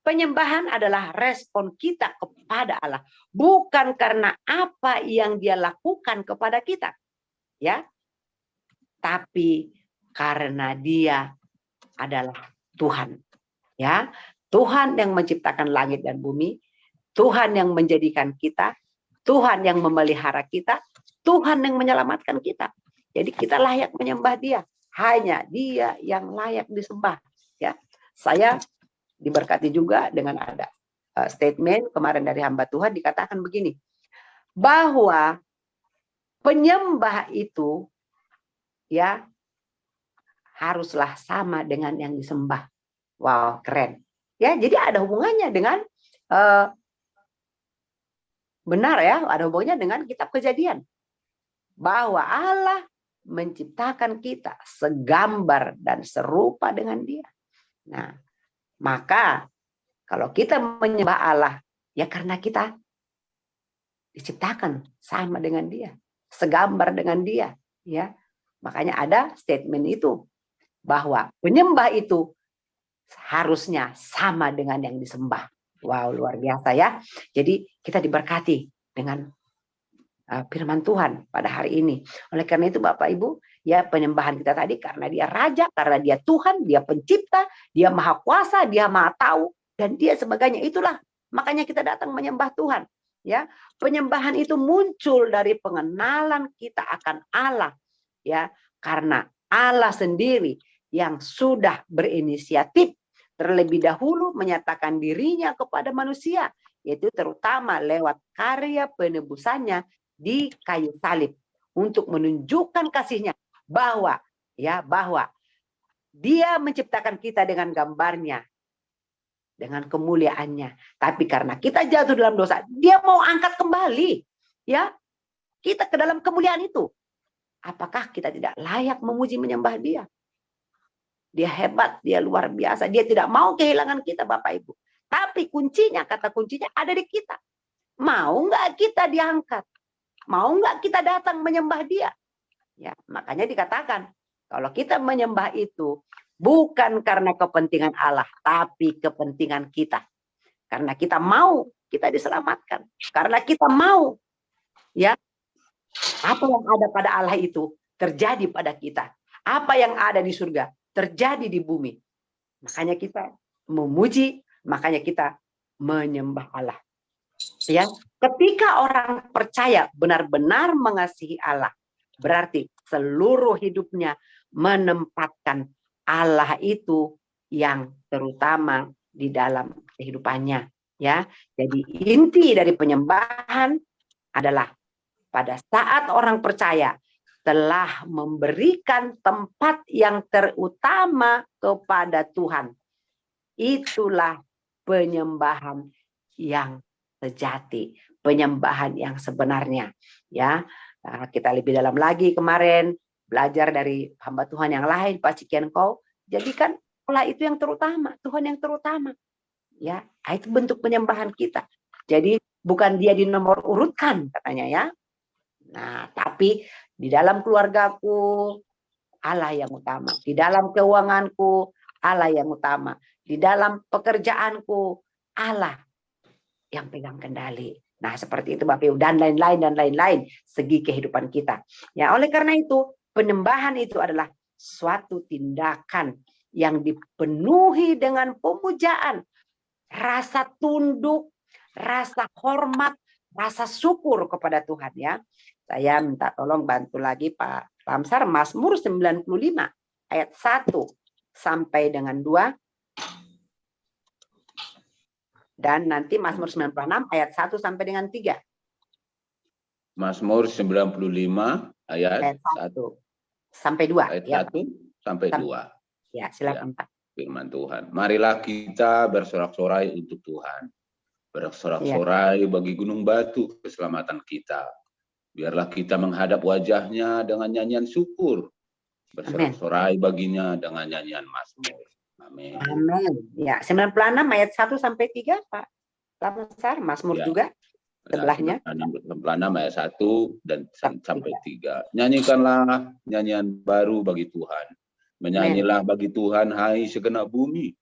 Penyembahan adalah respon kita kepada Allah, bukan karena apa yang Dia lakukan kepada kita. Ya. Tapi karena Dia adalah Tuhan. Ya, Tuhan yang menciptakan langit dan bumi, Tuhan yang menjadikan kita, Tuhan yang memelihara kita, Tuhan yang menyelamatkan kita. Jadi kita layak menyembah Dia. Hanya Dia yang layak disembah. Ya, saya diberkati juga dengan ada statement kemarin dari hamba Tuhan dikatakan begini, bahwa penyembah itu ya haruslah sama dengan yang disembah. Wow, keren. Ya, jadi ada hubungannya dengan benar ya, ada hubungannya dengan kitab Kejadian. Bahwa Allah menciptakan kita segambar dan serupa dengan Dia. Nah, maka kalau kita menyembah Allah, ya karena kita diciptakan sama dengan Dia, segambar dengan Dia, ya. Makanya ada statement itu bahwa penyembah itu harusnya sama dengan yang disembah. Wow, luar biasa ya. Jadi kita diberkati dengan firman Tuhan pada hari ini. Oleh karena itu Bapak Ibu, ya penyembahan kita tadi karena Dia Raja, karena Dia Tuhan, Dia Pencipta, Dia Maha Kuasa, Dia Maha Tahu, dan Dia sebagainya. Itulah makanya kita datang menyembah Tuhan. Ya, penyembahan itu muncul dari pengenalan kita akan Allah. Ya, karena Allah sendiri yang sudah berinisiatif terlebih dahulu menyatakan dirinya kepada manusia, yaitu terutama lewat karya penebusannya di kayu salib untuk menunjukkan kasihnya bahwa Dia menciptakan kita dengan gambarnya, dengan kemuliaannya. Tapi karena kita jatuh dalam dosa, Dia mau angkat kembali ya kita ke dalam kemuliaan itu. Apakah kita tidak layak memuji menyembah Dia? Dia hebat, Dia luar biasa. Dia tidak mau kehilangan kita Bapak Ibu. Tapi kata kuncinya ada di kita. Mau nggak kita diangkat? Mau nggak kita datang menyembah Dia? Ya, makanya dikatakan kalau kita menyembah itu Bukan karena kepentingan Allah, tapi kepentingan kita. Karena kita mau, kita diselamatkan. Karena kita mau, ya, apa yang ada pada Allah itu terjadi pada kita. Apa yang ada di surga terjadi di bumi. Makanya kita memuji, makanya kita menyembah Allah. Ya, ketika orang percaya benar-benar mengasihi Allah, berarti seluruh hidupnya menempatkan Allah itu yang terutama di dalam kehidupannya. Ya, jadi inti dari penyembahan adalah pada saat orang percaya telah memberikan tempat yang terutama kepada Tuhan. Itulah penyembahan yang sejati, penyembahan yang sebenarnya. Ya, kita lebih dalam lagi kemarin belajar dari hamba Tuhan yang lain, Pak Cikianko. Jadikan Allah itu yang terutama, Tuhan yang terutama. Ya, itu bentuk penyembahan kita. Jadi bukan dia di nomor urutkan katanya ya. Nah, tapi di dalam keluargaku Allah yang utama, di dalam keuanganku Allah yang utama, di dalam pekerjaanku Allah yang pegang kendali. Nah, seperti itu Bapak Ibu, dan lain-lain segi kehidupan kita. Ya, oleh karena itu penyembahan itu adalah suatu tindakan yang dipenuhi dengan pemujaan, rasa tunduk, rasa hormat, rasa syukur kepada Tuhan ya. Saya minta tolong bantu lagi Pak Lamsar, Mazmur 95 ayat 1 sampai dengan 2. Dan nanti Mazmur 96 ayat 1 sampai dengan 3. Mazmur 95 ayat 1 sampai 2. Ayat ya. 1 sampai 2. Ya, silakan Pak. Firman Tuhan. Marilah kita bersorak-sorai untuk Tuhan. Bersorak-sorai bagi gunung batu keselamatan kita. Biarlah kita menghadap wajahnya dengan nyanyian syukur. Bersorak-sorai baginya dengan nyanyian mazmur. Amin. Amin. Ya, 96 ayat 1 sampai 3 Pak Lamsar, Mazmur ya. juga sebelahnya. 96 ayat 1 dan sampai 3. Nyanyikanlah nyanyian baru bagi Tuhan. Menyanyilah bagi Tuhan, hai segenap bumi.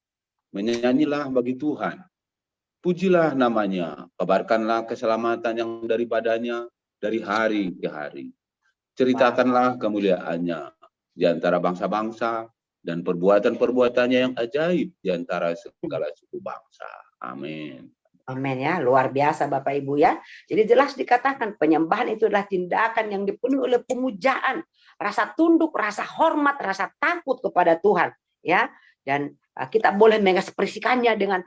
Menyanyilah bagi Tuhan. Pujilah namanya, kabarkanlah keselamatan yang daripadanya dari hari ke hari. Ceritakanlah kemuliaannya di antara bangsa-bangsa dan perbuatan-perbuatannya yang ajaib di antara segala suku bangsa. Amin. Amin ya, luar biasa Bapak Ibu ya. Jadi jelas dikatakan penyembahan itu adalah tindakan yang dipenuhi oleh pemujaan, rasa tunduk, rasa hormat, rasa takut kepada Tuhan ya. Dan kita boleh mengekspresikannya dengan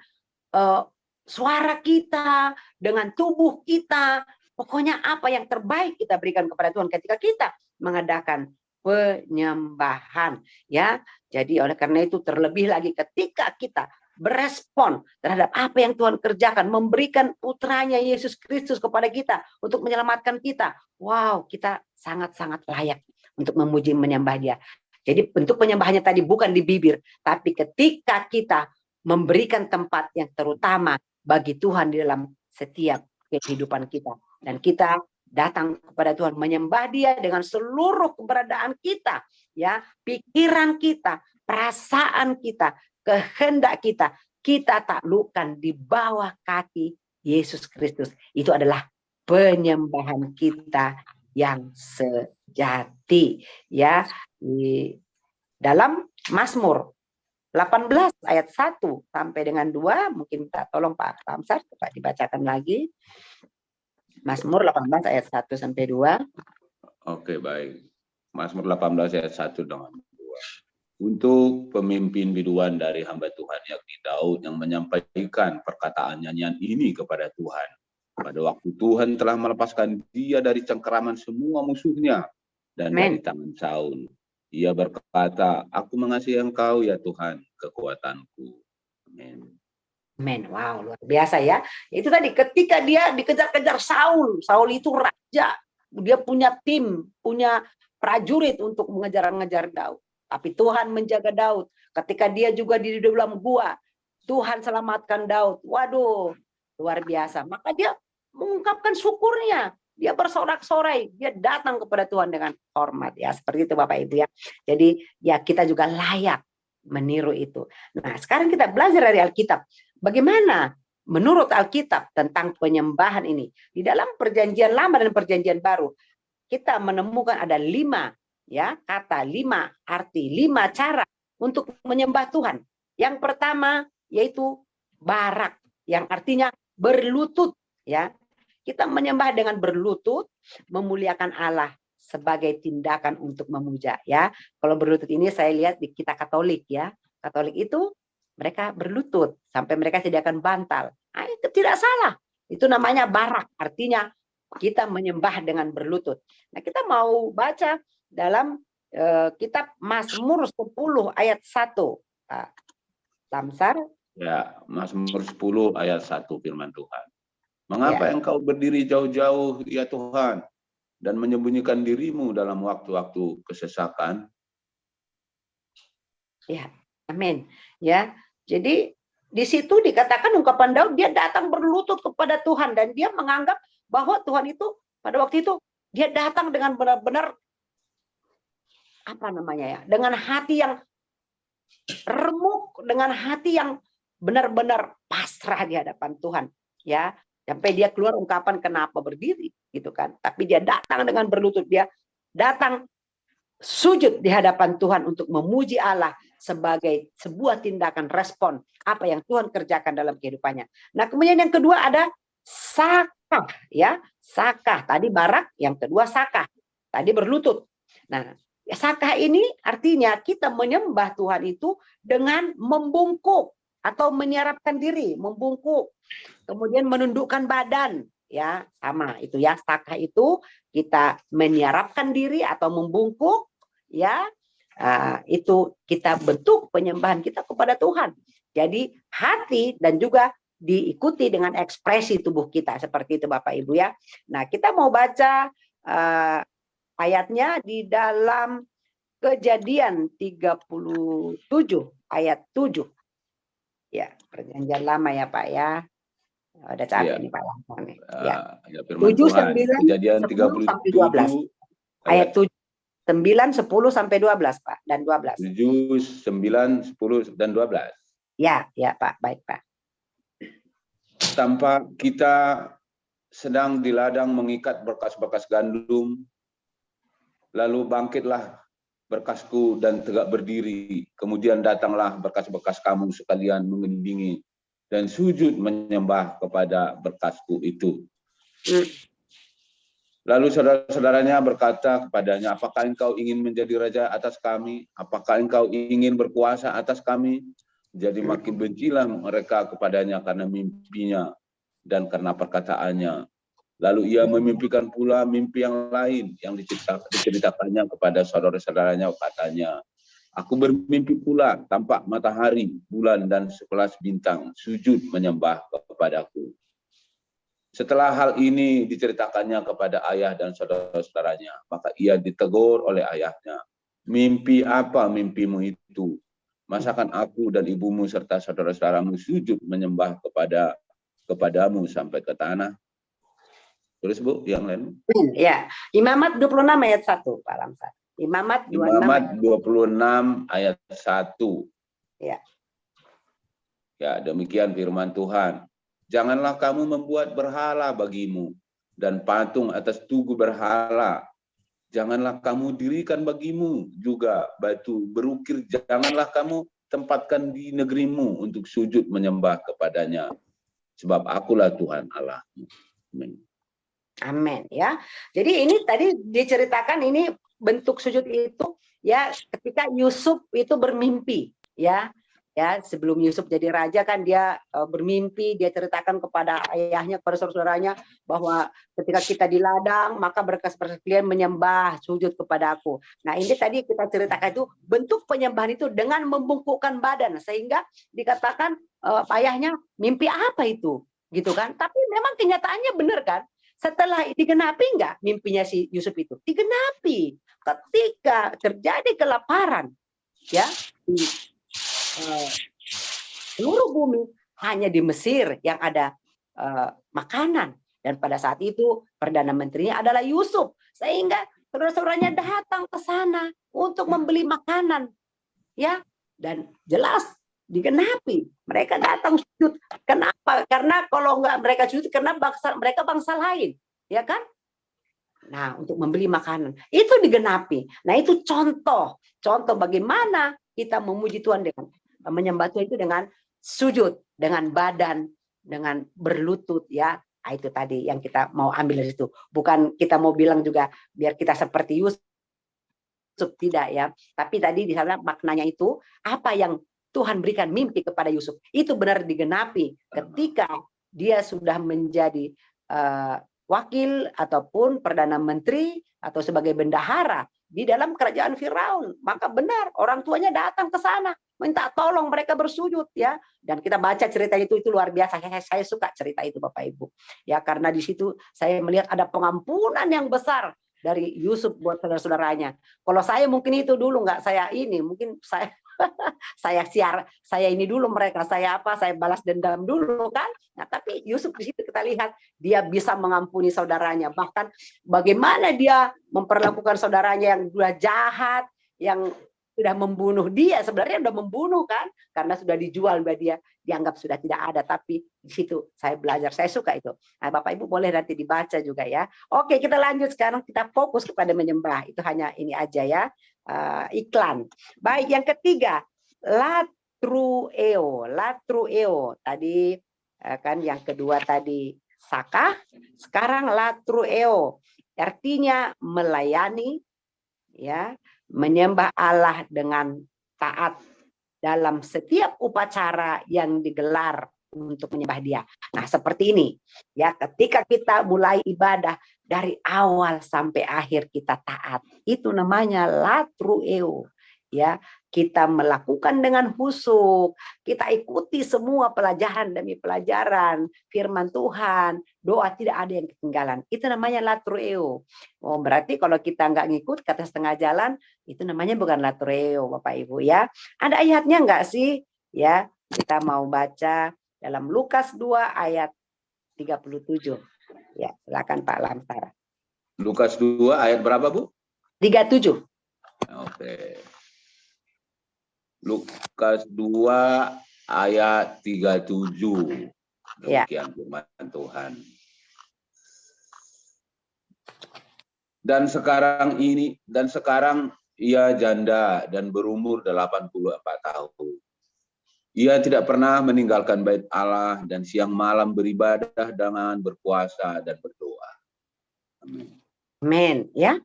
suara kita, dengan tubuh kita. Pokoknya apa yang terbaik kita berikan kepada Tuhan ketika kita mengadakan penyembahan ya. Jadi oleh karena itu terlebih lagi ketika kita berespon terhadap apa yang Tuhan kerjakan, memberikan putranya Yesus Kristus kepada kita untuk menyelamatkan kita. Wow, kita sangat-sangat layak untuk memuji menyembah Dia. Jadi bentuk penyembahannya tadi bukan di bibir, tapi ketika kita memberikan tempat yang terutama bagi Tuhan di dalam setiap kehidupan kita. Dan kita datang kepada Tuhan, menyembah Dia dengan seluruh keberadaan kita, ya, pikiran kita, perasaan kita, kehendak kita, kita taklukkan di bawah kaki Yesus Kristus. Itu adalah penyembahan kita yang sejati, ya. Di dalam Mazmur 18 ayat 1 sampai dengan 2, mungkin kita tolong Pak Lamsar coba dibacakan lagi. Mazmur 18 ayat 1 sampai 2. Oke, baik. Mazmur 18 ayat 1 dengan 2. Untuk pemimpin biduan dari hamba Tuhan yakni Daud yang menyampaikan perkataan nyanyian ini kepada Tuhan. Pada waktu Tuhan telah melepaskan dia dari cengkeraman semua musuhnya dan dari tangan Saul. Ia berkata, aku mengasihi Engkau ya Tuhan, kekuatanku. Amin. Amin. Wow, luar biasa ya. Itu tadi ketika dia dikejar-kejar Saul. Saul itu raja. Dia punya tim, punya prajurit untuk mengejar-ngejar Daud. Tapi Tuhan menjaga Daud. Ketika dia juga di dalam gua, Tuhan selamatkan Daud. Waduh, luar biasa. Maka dia mengungkapkan syukurnya. Dia bersorak-sorai. Dia datang kepada Tuhan dengan hormat ya. Seperti itu Bapak Ibu ya. Jadi ya kita juga layak meniru itu. Nah, sekarang kita belajar dari Alkitab. Bagaimana menurut Alkitab tentang penyembahan ini? Di dalam Perjanjian Lama dan Perjanjian Baru, kita menemukan ada 5 ya kata, 5 arti, 5 cara untuk menyembah Tuhan. Yang pertama yaitu barak, yang artinya berlutut ya. Kita menyembah dengan berlutut, memuliakan Allah sebagai tindakan untuk memuja ya. Kalau berlutut ini saya lihat di kita Katolik ya. Katolik itu mereka berlutut sampai mereka sediakan bantal. Nah, itu tidak salah. Itu namanya barak, artinya kita menyembah dengan berlutut. Nah, kita mau baca dalam kitab Mazmur 10 ayat 1. Pak Lamsar. Ya, Mazmur 10 ayat 1 firman Tuhan. Mengapa engkau berdiri jauh-jauh ya Tuhan dan menyembunyikan dirimu dalam waktu-waktu kesesakan? Ya, amin. Ya, jadi di situ dikatakan ungkapan Daud, dia datang berlutut kepada Tuhan dan dia menganggap bahwa Tuhan itu pada waktu itu dia datang dengan benar-benar apa namanya ya, dengan hati yang remuk, dengan hati yang benar-benar pasrah di hadapan Tuhan, ya. Sampai dia keluar ungkapan kenapa berdiri, gitu kan. Tapi dia datang dengan berlutut, dia datang sujud di hadapan Tuhan untuk memuji Allah sebagai sebuah tindakan respon apa yang Tuhan kerjakan dalam kehidupannya. Nah, kemudian yang kedua ada sakah, ya. Sakah, tadi barak, yang kedua sakah. Tadi berlutut. Nah, sakah ini artinya kita menyembah Tuhan itu dengan membungkuk atau menyerapkan diri, membungkuk, kemudian menundukkan badan, ya sama itu ya. Sakah itu kita menyerapkan diri atau membungkuk, ya itu kita bentuk penyembahan kita kepada Tuhan. Jadi hati dan juga diikuti dengan ekspresi tubuh kita seperti itu Bapak Ibu ya. Nah kita mau baca ayatnya di dalam Kejadian 37 ayat 7. Ya, Perjanjian Lama ya Pak ya. Ada capek nih Pak Lampang nih. Ya. 7, 9, Kejadian 10 sampai 12. Ayat 7, 9, 10 sampai 12 Pak dan 12. 7, 9, 10 dan 12. Ya, ya Pak, baik Pak. Tampak kita sedang di ladang mengikat berkas-berkas gandum, lalu bangkitlah berkasku dan tegak berdiri. Kemudian datanglah berkas-berkas kamu sekalian mengiringi dan sujud menyembah kepada berkasku itu. Lalu saudara-saudaranya berkata kepadanya, apakah engkau ingin menjadi raja atas kami? Apakah engkau ingin berkuasa atas kami? Jadi makin bencilah mereka kepadanya karena mimpinya dan karena perkataannya. Lalu ia memimpikan pula mimpi yang lain yang diceritakannya kepada saudara-saudaranya, katanya, aku bermimpi pula tampak matahari, bulan dan 11 bintang sujud menyembah kepadaku. Setelah hal ini diceritakannya kepada ayah dan saudara-saudaranya, maka ia ditegur oleh ayahnya. Mimpi apa mimpimu itu? Masakan aku dan ibumu serta saudara-saudaramu sujud menyembah kepadamu sampai ke tanah? Tulis Bu, yang lain. Ya, Imamat 26 ayat 1 Pak Lamsar. Imamat 26 ayat 1. Ya. Ya, demikian firman Tuhan. Janganlah kamu membuat berhala bagimu dan patung atas tugu berhala. Janganlah kamu dirikan bagimu juga batu berukir. Janganlah kamu tempatkan di negerimu untuk sujud menyembah kepadanya. Sebab akulah Tuhan Allahmu. Amin. Amin ya. Jadi ini tadi diceritakan ini bentuk sujud itu ya ketika Yusuf itu bermimpi ya. Ya, sebelum Yusuf jadi raja kan dia bermimpi, dia ceritakan kepada ayahnya, kepada saudara-saudaranya bahwa ketika kita di ladang maka berkas-berkas kalian menyembah, sujud kepada aku. Nah, ini tadi kita ceritakan itu bentuk penyembahan itu dengan membungkukkan badan sehingga dikatakan ayahnya mimpi apa itu? Gitu kan. Tapi memang kenyataannya benar kan? Setelah digenapi enggak mimpinya si Yusuf itu? Digenapi. Ketika terjadi kelaparan ya di seluruh bumi, hanya di Mesir yang ada makanan, dan pada saat itu perdana menterinya adalah Yusuf, sehingga saudara-saudaranya datang ke sana untuk membeli makanan ya. dan jelas digenapi. Mereka datang sujud. Kenapa? Karena kalau nggak mereka sujud, karena mereka bangsa lain, ya kan? Nah, untuk membeli makanan itu digenapi. Nah, itu contoh bagaimana kita memuji Tuhan dengan menyembah Tuhan itu dengan sujud, dengan badan, dengan berlutut, ya. Nah, itu tadi yang kita mau ambil dari situ. Bukan kita mau bilang juga biar kita seperti Yusuf, tidak ya. Tapi tadi di sana maknanya itu apa yang Tuhan berikan mimpi kepada Yusuf itu benar digenapi ketika dia sudah menjadi wakil ataupun perdana menteri atau sebagai bendahara di dalam kerajaan Firaun. Maka benar orang tuanya datang ke sana minta tolong, mereka bersujud, ya. Dan kita baca cerita itu luar biasa. Saya suka cerita itu Bapak Ibu. Ya, karena di situ saya melihat ada pengampunan yang besar dari Yusuf buat saudara-saudaranya. Kalau saya mungkin itu dulu nggak saya ini, mungkin saya saya ini dulu mereka, saya balas dendam dulu kan. Nah, tapi Yusuf di situ kita lihat dia bisa mengampuni saudaranya, bahkan bagaimana dia memperlakukan saudaranya yang sudah jahat, yang sudah membunuh dia, sebenarnya sudah membunuh kan, karena sudah dijual mbak dia, dianggap sudah tidak ada, tapi di situ saya belajar, saya suka itu. Nah, Bapak Ibu boleh nanti dibaca juga ya. Oke, kita lanjut sekarang, kita fokus kepada menyembah, itu hanya ini aja ya, iklan. Baik, yang ketiga, latrueo. Tadi kan yang kedua tadi sakah, sekarang latrueo, artinya melayani, ya, menyembah Allah dengan taat dalam setiap upacara yang digelar untuk menyembah Dia. Nah, seperti ini ya, ketika kita mulai ibadah dari awal sampai akhir kita taat, itu namanya latrueo. Ya, kita melakukan dengan khusyuk, kita ikuti semua pelajaran demi pelajaran firman Tuhan, doa tidak ada yang ketinggalan. Itu namanya latrueo. Oh, berarti kalau kita nggak ngikut kata setengah jalan, itu namanya bukan latrueo, Bapak Ibu ya. Ada ayatnya nggak sih? Ya, kita mau baca dalam Lukas 2 ayat 37. Ya, silakan Pak Lamsar. Lukas 2 ayat berapa, Bu? 37. Oke. Lukas 2 ayat 37. Demikian firman Tuhan. Dan sekarang ia janda dan berumur 84 tahun. Ia tidak pernah meninggalkan bait Allah dan siang malam beribadah dengan berpuasa dan berdoa. Amin. Amin, ya.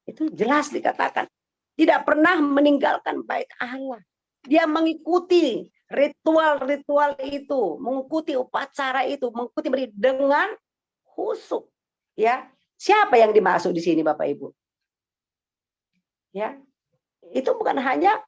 Itu jelas dikatakan. Tidak pernah meninggalkan bait Allah. Dia mengikuti ritual-ritual itu, mengikuti upacara itu, mengikuti dengan khusyuk. Ya, siapa yang dimaksud di sini, Bapak Ibu? Ya, itu bukan hanya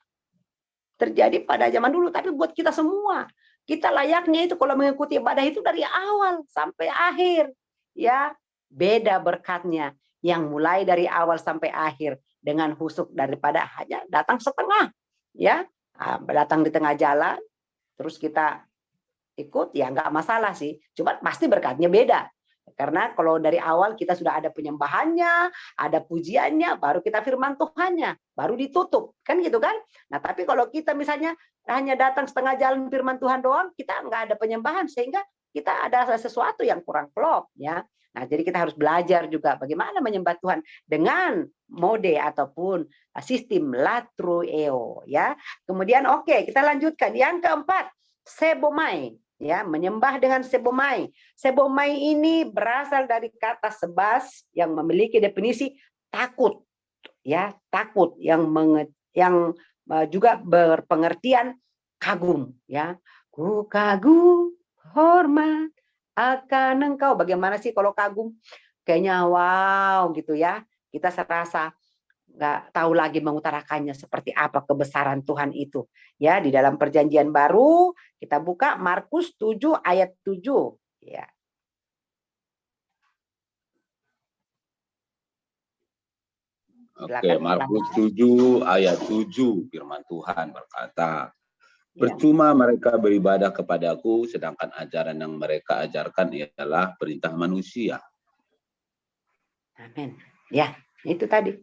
terjadi pada zaman dulu, tapi buat kita semua. Kita layaknya itu kalau mengikuti ibadah itu dari awal sampai akhir. Ya, beda berkatnya yang mulai dari awal sampai akhir dengan khusyuk daripada hanya datang setengah. Ya, datang di tengah jalan, terus kita ikut, ya nggak masalah sih. Cuma pasti berkatnya beda. Karena kalau dari awal kita sudah ada penyembahannya, ada pujiannya, baru kita firman Tuhannya, baru ditutup. Kan gitu kan? Nah, tapi kalau kita misalnya hanya datang setengah jalan firman Tuhan doang, kita nggak ada penyembahan, sehingga kita ada sesuatu yang kurang klop. Ya. Nah, jadi kita harus belajar juga bagaimana menyembah Tuhan dengan mode ataupun sistem latrueo, ya. Kemudian oke, kita lanjutkan. Yang keempat, sebomai, ya, menyembah dengan sebomai. Sebomai ini berasal dari kata sebas yang memiliki definisi takut, ya, takut yang juga berpengertian kagum, ya. Ku kagum, hormat akan engkau. Bagaimana sih kalau kagum? Kayaknya wow gitu ya. Kita serasa nggak tahu lagi mengutarakannya seperti apa kebesaran Tuhan itu. Ya, di dalam Perjanjian Baru kita buka Markus 7 ayat 7. Ya. Oke, Markus 7 ayat 7 firman Tuhan berkata, percuma mereka beribadah kepadaku, sedangkan ajaran yang mereka ajarkan ialah perintah manusia. Amin. Ya, itu tadi.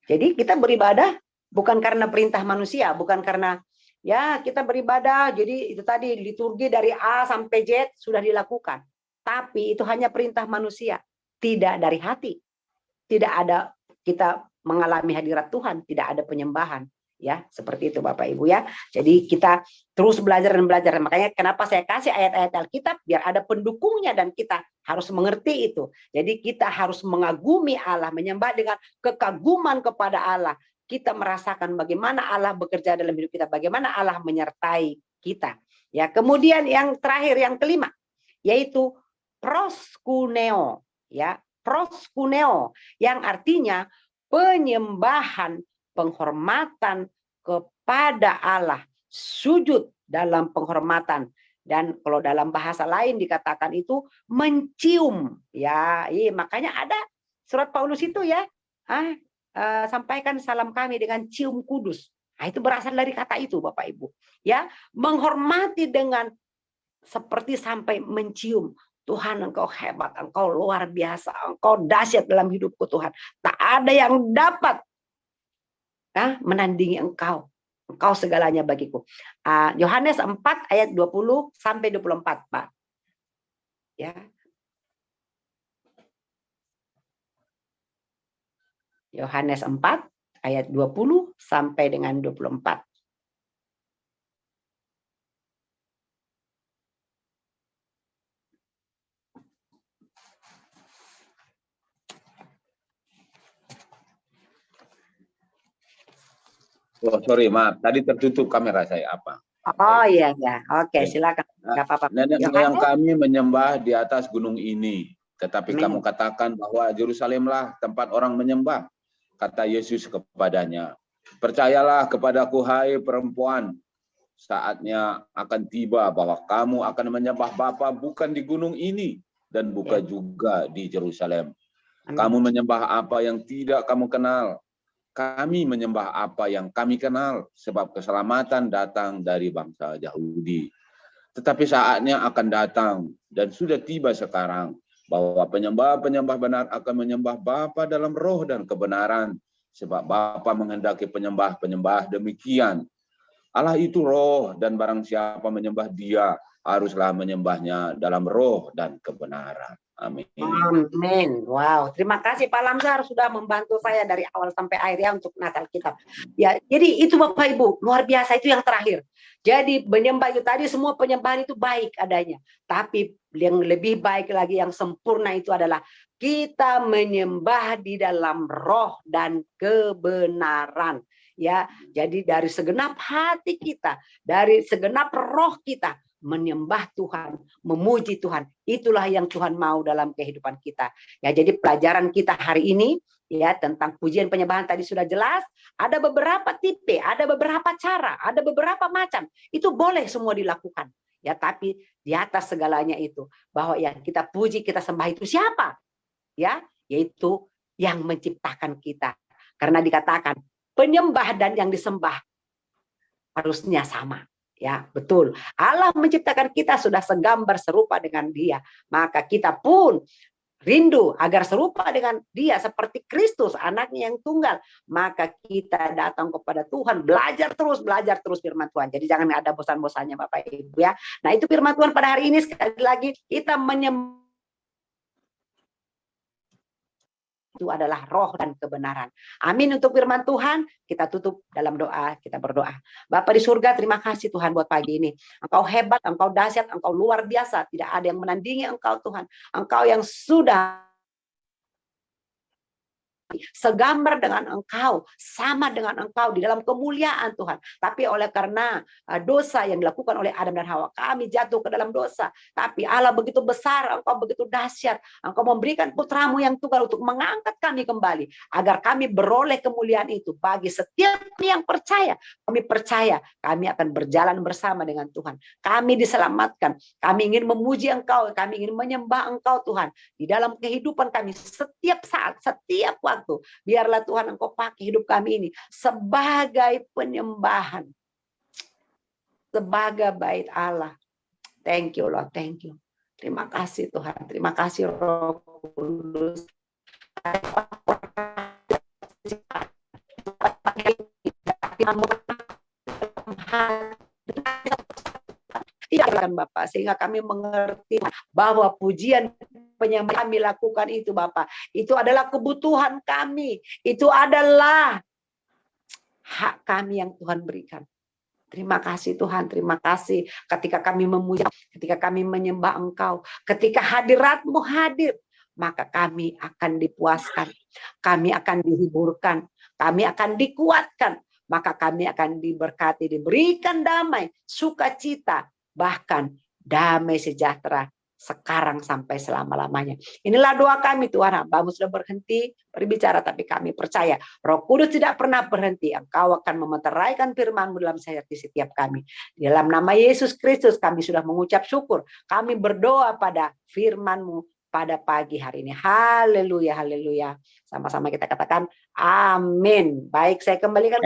Jadi kita beribadah bukan karena perintah manusia, bukan karena Ya, kita beribadah, jadi itu tadi liturgi dari A sampai Z sudah dilakukan. Tapi itu hanya perintah manusia, tidak dari hati. Tidak ada kita mengalami hadirat Tuhan, tidak ada penyembahan. Ya, seperti itu Bapak Ibu ya. Jadi kita terus belajar dan belajar. Makanya kenapa saya kasih ayat-ayat Alkitab, biar ada pendukungnya dan kita harus mengerti itu. Jadi kita harus mengagumi Allah, menyembah dengan kekaguman kepada Allah. Kita merasakan bagaimana Allah bekerja dalam hidup kita, bagaimana Allah menyertai kita. Ya, kemudian yang terakhir, yang kelima, yaitu proskuneo, ya, proskuneo, yang artinya penyembahan, penghormatan kepada Allah, sujud dalam penghormatan. Dan kalau dalam bahasa lain dikatakan itu mencium, ya, makanya ada surat Paulus itu ya, sampaikan salam kami dengan cium kudus. Nah, itu berasal dari kata itu Bapak Ibu. Ya, menghormati dengan seperti sampai mencium. Tuhan, engkau hebat, engkau luar biasa, engkau dahsyat dalam hidupku Tuhan. Tak ada yang dapat menandingi engkau. Engkau segalanya bagiku. Yohanes 4 ayat 20 sampai 24, Pak. Ya. Yohanes 4 ayat 20 sampai dengan 24. Oh, sorry, maaf. Tadi tertutup kamera saya apa? Oh iya ya. Oke, silakan. Enggak apa-apa. Nenek moyang kami menyembah di atas gunung ini, tetapi kamu katakan bahwa Yerusalemlah tempat orang menyembah. Kata Yesus kepadanya, percayalah kepadaku hai perempuan, saatnya akan tiba bahwa kamu akan menyembah Bapa bukan di gunung ini dan bukan juga di Yerusalem. Kamu menyembah apa yang tidak kamu kenal. Kami menyembah apa yang kami kenal, sebab keselamatan datang dari bangsa Yahudi. Tetapi saatnya akan datang dan sudah tiba sekarang bahwa penyembah-penyembah benar akan menyembah Bapa dalam roh dan kebenaran, sebab Bapa menghendaki penyembah-penyembah demikian. Allah itu roh, dan barang siapa menyembah Dia haruslah menyembahnya dalam roh dan kebenaran. Amin. Amin. Wow, terima kasih Pak Lamsar sudah membantu saya dari awal sampai akhir ya untuk Natal Kitab. Ya, jadi itu Bapak Ibu, luar biasa, itu yang terakhir. Jadi menyembah itu tadi, semua penyembahan itu baik adanya. Tapi yang lebih baik lagi, yang sempurna itu adalah kita menyembah di dalam roh dan kebenaran. Ya, jadi dari segenap hati kita, dari segenap roh kita, menyembah Tuhan, memuji Tuhan. Itulah yang Tuhan mau dalam kehidupan kita. Ya, jadi pelajaran kita hari ini ya tentang pujian penyembahan tadi sudah jelas. Ada beberapa tipe, ada beberapa cara, ada beberapa macam. Itu boleh semua dilakukan. Ya, tapi di atas segalanya itu bahwa yang kita puji, kita sembah itu siapa? Ya, yaitu yang menciptakan kita. Karena dikatakan penyembah dan yang disembah harusnya sama. Ya, betul. Allah menciptakan kita sudah segambar serupa dengan Dia. Maka kita pun rindu agar serupa dengan Dia seperti Kristus, anaknya yang tunggal. Maka kita datang kepada Tuhan, belajar terus firman Tuhan. Jadi jangan ada bosan-bosannya Bapak Ibu ya. Nah, itu firman Tuhan pada hari ini. Sekali lagi kita menyembah itu adalah roh dan kebenaran. Amin untuk firman Tuhan. Kita tutup dalam doa, kita berdoa. Bapa di surga, terima kasih Tuhan buat pagi ini. Engkau hebat, Engkau dahsyat, Engkau luar biasa. Tidak ada yang menandingi Engkau Tuhan. Engkau yang sudah segambar dengan Engkau, sama dengan Engkau di dalam kemuliaan Tuhan. Tapi oleh karena dosa yang dilakukan oleh Adam dan Hawa, kami jatuh ke dalam dosa. Tapi Allah begitu besar, Engkau begitu dahsyat. Engkau memberikan putramu yang tunggal untuk mengangkat kami kembali, agar kami beroleh kemuliaan itu. Bagi setiap yang percaya, kami percaya kami akan berjalan bersama dengan Tuhan. Kami diselamatkan, kami ingin memuji Engkau, kami ingin menyembah Engkau Tuhan. Di dalam kehidupan kami setiap saat, setiap waktu. Biarlah Tuhan Engkau pakai hidup kami ini sebagai penyembahan, sebagai bait Allah. Thank you Lord, thank you. Terima kasih Tuhan, terima kasih Roh Kudus. Bapak, sehingga kami mengerti bahwa pujian penyembahan kami lakukan itu Bapak, itu adalah kebutuhan kami, itu adalah hak kami yang Tuhan berikan. Terima kasih Tuhan, terima kasih ketika kami memuji, ketika kami menyembah Engkau, ketika hadirat-Mu hadir, maka kami akan dipuaskan, kami akan dihiburkan, kami akan dikuatkan, maka kami akan diberkati, diberikan damai, sukacita, bahkan damai sejahtera sekarang sampai selama-lamanya. Inilah doa kami Tuhan. Hamba-Mu sudah berhenti berbicara, tapi kami percaya Roh Kudus tidak pernah berhenti. Engkau akan memeteraikan firman-Mu dalam hati setiap kami. Di dalam nama Yesus Kristus kami sudah mengucap syukur. Kami berdoa pada firman-Mu pada pagi hari ini. Haleluya, haleluya. Sama-sama kita katakan amin. Baik, saya kembalikan